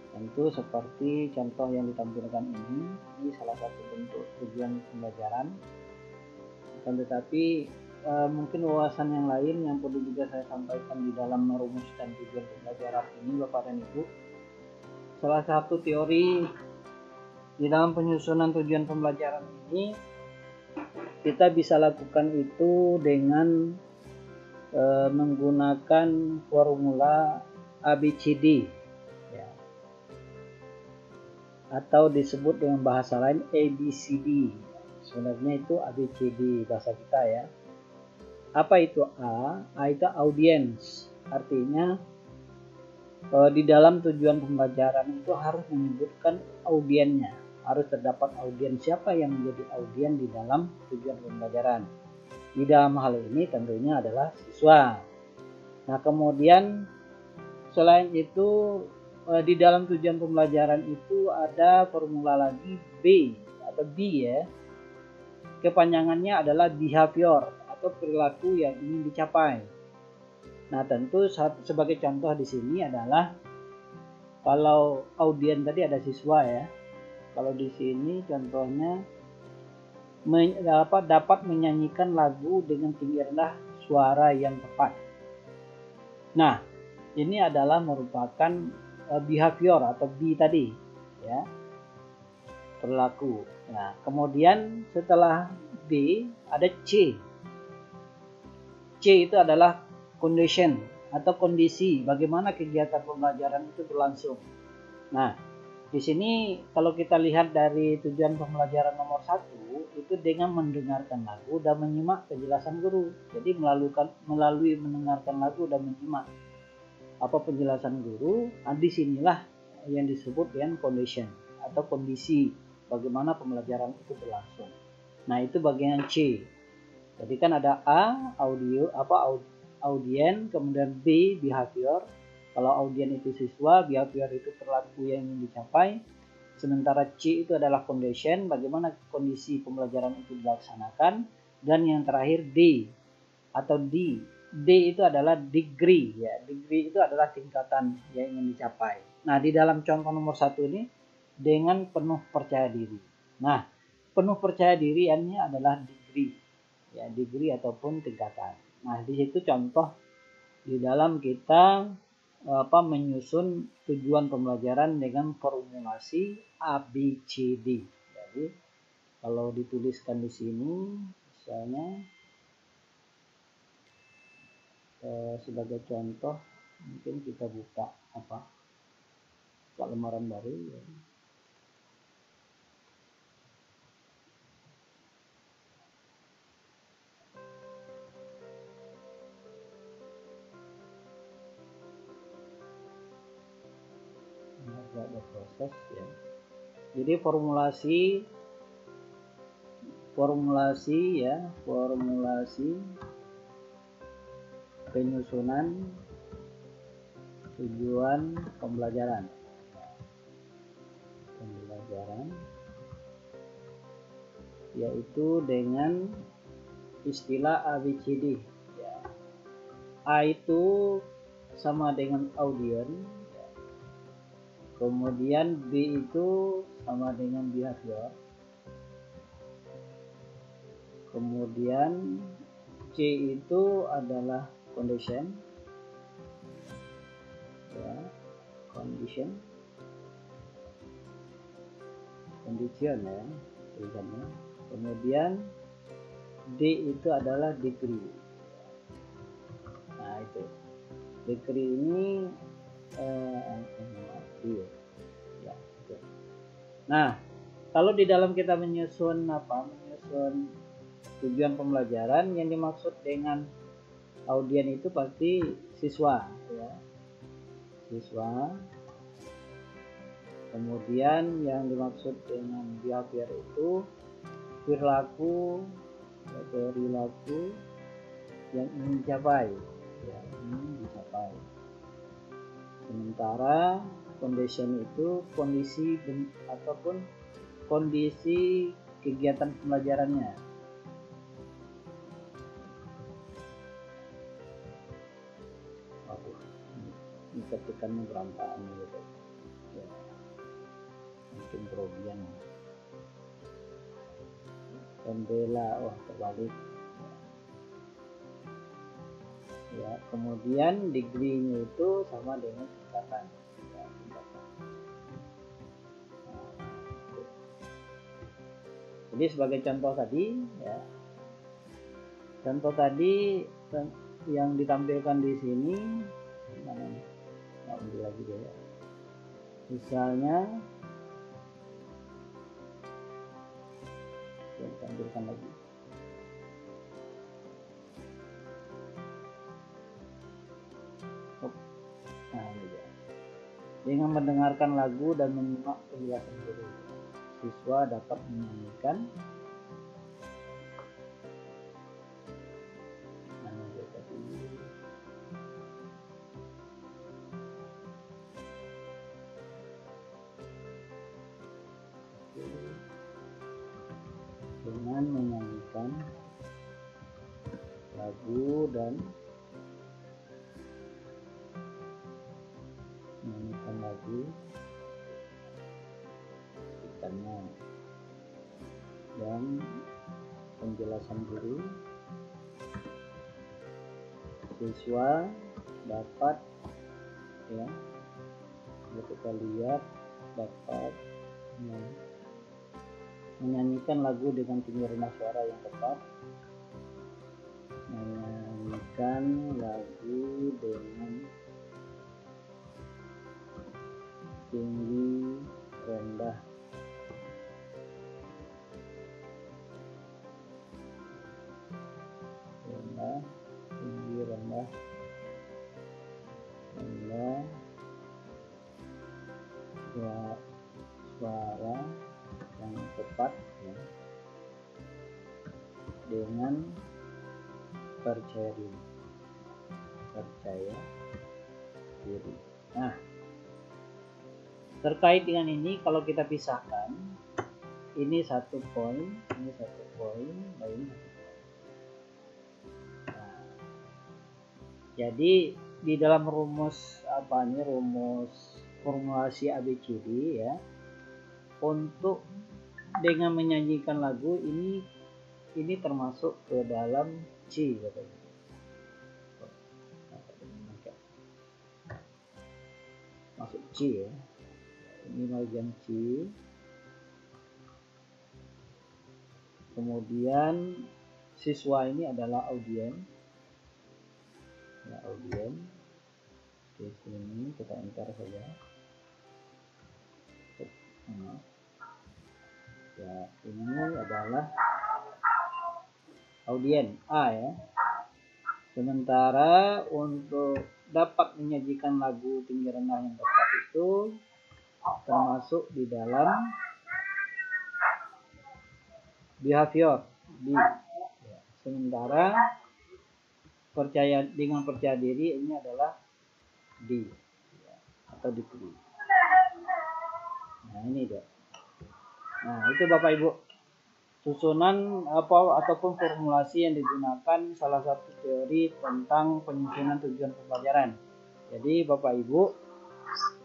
tentu seperti contoh yang ditampilkan ini salah satu bentuk tujuan pembelajaran. Tetapi mungkin wawasan yang lain yang perlu juga saya sampaikan di dalam merumuskan tujuan pembelajaran ini Bapak dan Ibu. Salah satu teori di dalam penyusunan tujuan pembelajaran ini kita bisa lakukan itu dengan menggunakan formula ABCD ya, atau disebut dengan bahasa lain ABCD. Sebenarnya itu ABCD bahasa kita ya. Apa itu A? A itu audience, artinya di dalam tujuan pembelajaran itu harus menyebutkan audiennya, harus terdapat audien, siapa yang menjadi audien di dalam tujuan pembelajaran. Di dalam hal ini tentunya adalah siswa. Nah, kemudian selain itu di dalam tujuan pembelajaran itu ada formula lagi B atau B ya. Kepanjangannya adalah behavior atau perilaku yang ingin dicapai. Nah, tentu sebagai contoh di sini adalah kalau audien tadi ada siswa ya. Kalau di sini contohnya dapat menyanyikan lagu dengan tinggi rendah suara yang tepat. Nah, ini adalah merupakan behavior atau B tadi ya. Perilaku. Nah, kemudian setelah B ada C. C itu adalah condition atau kondisi bagaimana kegiatan pembelajaran itu berlangsung. Nah, di sini kalau kita lihat dari tujuan pembelajaran nomor 1 itu dengan mendengarkan lagu dan menyimak penjelasan guru. Jadi melalui mendengarkan lagu dan menyimak penjelasan guru, disinilah yang disebut dengan condition atau kondisi bagaimana pembelajaran itu berlangsung. Nah, itu bagian C. Jadi kan ada A audien, kemudian B behavior. Kalau audien itu siswa, behavior itu perilaku yang ingin dicapai. Sementara C itu adalah condition, bagaimana kondisi pembelajaran itu dilaksanakan. Dan yang terakhir D atau D. D itu adalah degree ya. Degree itu adalah tingkatan yang ingin dicapai. Nah, di dalam contoh nomor 1 ini dengan penuh percaya diri. Nah, penuh percaya diri ini adalah degree ya, degree ataupun tingkatan. Nah, di situ contoh di dalam kita menyusun tujuan pembelajaran dengan formulasi ABCD. Jadi kalau dituliskan di sini misalnya sebagai contoh, mungkin kita buka lembaran baru ya. Ada proses ya. Jadi formulasi penyusunan tujuan pembelajaran yaitu dengan istilah ABCD ya. A itu sama dengan audien, kemudian B itu sama dengan behavior, Kemudian C itu adalah condition, ya, condition ya tulisannya. Kemudian D itu adalah degree. Nah itu degree ini ya, itu. Nah kalau di dalam kita menyusun tujuan pembelajaran, yang dimaksud dengan audien itu pasti siswa, ya, siswa. Kemudian yang dimaksud dengan behavior itu perilaku yang ingin dicapai, ya, ingin dicapai. Sementara condition itu kondisi ataupun kondisi kegiatan pembelajarannya. Waduh, ini ketikannya berantakan gitu. Ya, mungkin kerugian. Pembela, terbalik. Ya, kemudian degree-nya itu sama dengan tingkatan. Ya, tingkatan. Nah, jadi sebagai contoh tadi, ya, contoh tadi yang ditampilkan di sini, ambil lagi deh, ya. Misalnya, tampilkan lagi. Nah, ini dia. Dengan mendengarkan lagu dan menyimak penjelasan guru, siswa dapat menyanyikan. Nah, ini tadi. Dengan menyanyikan lagu dan dan penjelasan guru, siswa dapat, ya, kita lihat, dapat menyanyikan lagu dengan tinggi rendah suara yang tepat, menyanyikan lagu dengan tinggi rendah suara yang tepat, ya, dengan percaya diri. Nah, terkait dengan ini, kalau kita pisahkan, ini satu poin, lain. Nah, jadi di dalam rumus formulasi ABCD, ya, untuk dengan menyanyikan lagu ini termasuk ke dalam C, katanya. Masuk C, ya. Ini bagian C. Kemudian siswa ini adalah audien. Ya, audien. Di sini kita enter saja. Ya, ini adalah audien A, ya. Sementara untuk dapat menyajikan lagu tinggi rendah yang tepat itu termasuk di dalam behavior D. Ya. Sementara dengan percaya diri ini adalah D, ya, atau degree. Nah, ini dia. Nah, itu Bapak Ibu susunan ataupun formulasi yang digunakan salah satu teori tentang penyusunan tujuan pembelajaran. Jadi Bapak Ibu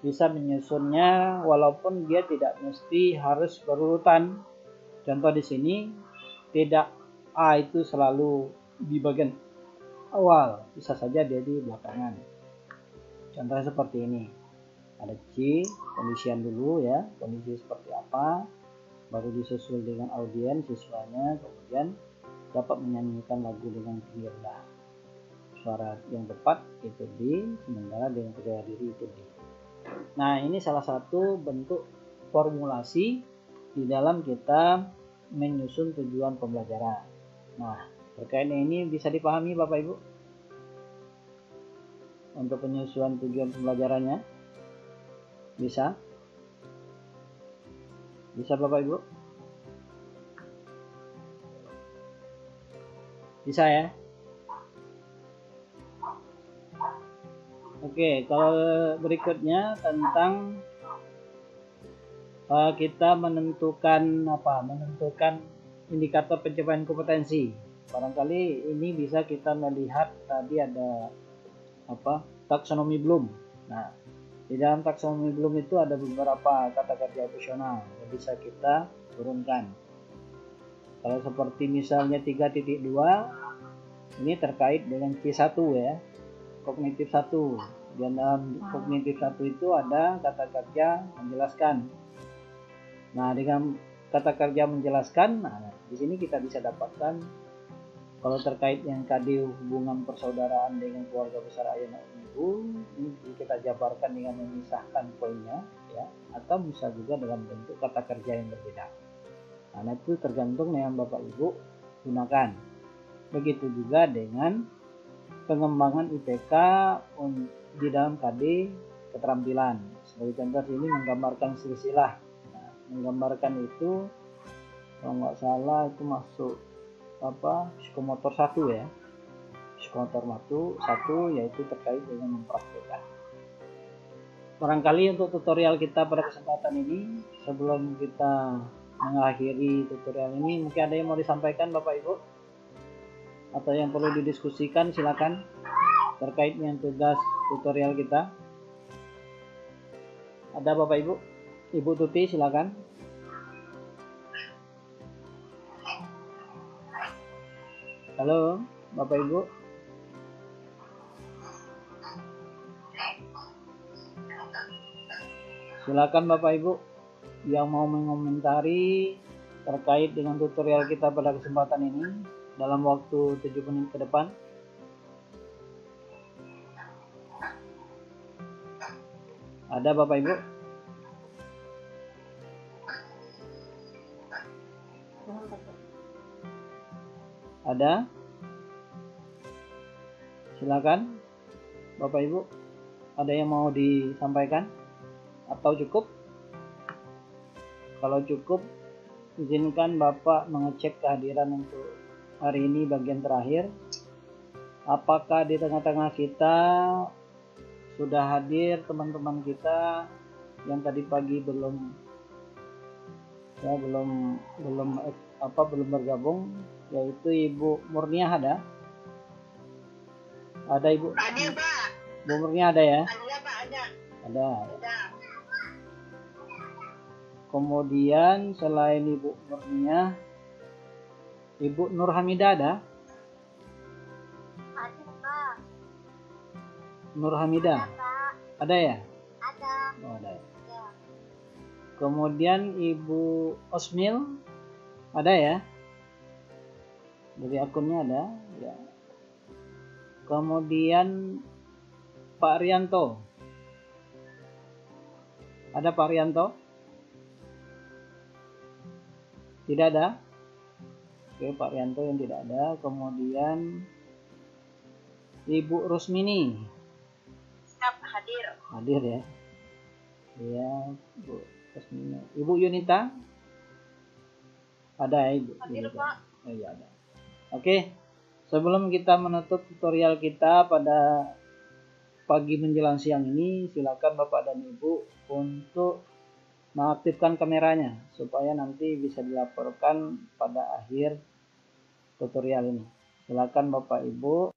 bisa menyusunnya walaupun dia tidak mesti harus berurutan. Contoh di sini tidak A itu selalu di bagian awal, bisa saja dia di belakangan. Contohnya seperti ini. Ada C, kondisian dulu ya, kondisi seperti apa, baru disusul dengan audiens siswanya, kemudian dapat menyanyikan lagu dengan tinggi rendah. Suara yang tepat itu D, sementara dengan percaya diri itu D. Nah, ini salah satu bentuk formulasi di dalam kita menyusun tujuan pembelajaran. Nah, terkaitnya ini bisa dipahami Bapak Ibu? Untuk penyusunan tujuan pembelajarannya? Bisa? Bisa Bapak Ibu? Bisa ya? Oke, kalau berikutnya tentang kita menentukan indikator pencapaian kompetensi. Barangkali ini bisa kita melihat tadi ada taksonomi Bloom. Nah, di dalam taksonomi Bloom itu ada beberapa kata kerja opsional yang bisa kita turunkan. Kalau seperti misalnya 3.2 ini terkait dengan C1 ya, kognitif 1. Dan dalam kognitif 1 itu ada kata kerja menjelaskan. Nah, dengan kata kerja menjelaskan, nah di sini kita bisa dapatkan kalau terkait yang tadi hubungan persaudaraan dengan keluarga besar ayah dan ibu, ini kita jabarkan dengan memisahkan poinnya, ya, atau bisa juga dalam bentuk kata kerja yang berbeda. Nah, itu tergantung yang Bapak Ibu gunakan. Begitu juga dengan pengembangan IPK di dalam KD keterampilan. Sebagai contoh ini menggambarkan silsilah. Nah, menggambarkan itu kalau nggak salah itu masuk psikomotor 1 ya, psikomotor 1 yaitu terkait dengan mempraktikkan. Barangkali untuk tutorial kita pada kesempatan ini, sebelum kita mengakhiri tutorial ini, mungkin ada yang mau disampaikan Bapak Ibu atau yang perlu didiskusikan, silakan terkait dengan tugas tutorial kita. Ada Bapak Ibu? Ibu Tuti silakan. Halo, Bapak Ibu. Silakan Bapak Ibu yang mau mengomentari terkait dengan tutorial kita pada kesempatan ini dalam waktu 7 menit ke depan. Ada Bapak Ibu? Ada? Silakan Bapak Ibu, ada yang mau disampaikan atau cukup? Kalau cukup, izinkan Bapak mengecek kehadiran untuk hari ini bagian terakhir. Apakah di tengah-tengah kita sudah hadir teman-teman kita yang tadi pagi belum bergabung, yaitu Ibu Murniah ada? Ada Ibu? Ada Pak. Bu Murniah ada ya? Ada Pak, ada. Ada. Ada. Kemudian selain Ibu Murniah, Ibu Nur Hamidah ada? Ada Pak. Nur Hamidah? Pak. Ada ya? Ada. Oh, ada ya. Ya. Kemudian Ibu Osmil ada ya? Dari akunnya ada ya. Kemudian Pak Rianto. Ada Pak Rianto? Tidak ada? Oke, Pak Rianto yang tidak ada. Kemudian Ibu Rusmini. Siap hadir. Hadir ya. Iya, Bu Rusmini. Ibu Yunita? Ada ya Ibu? Hadir Yunita? Pak. Oh iya ada. Oke, sebelum kita menutup tutorial kita pada pagi menjelang siang ini, silakan Bapak dan Ibu untuk mengaktifkan kameranya supaya nanti bisa dilaporkan pada akhir tutorial ini. Silakan Bapak Ibu.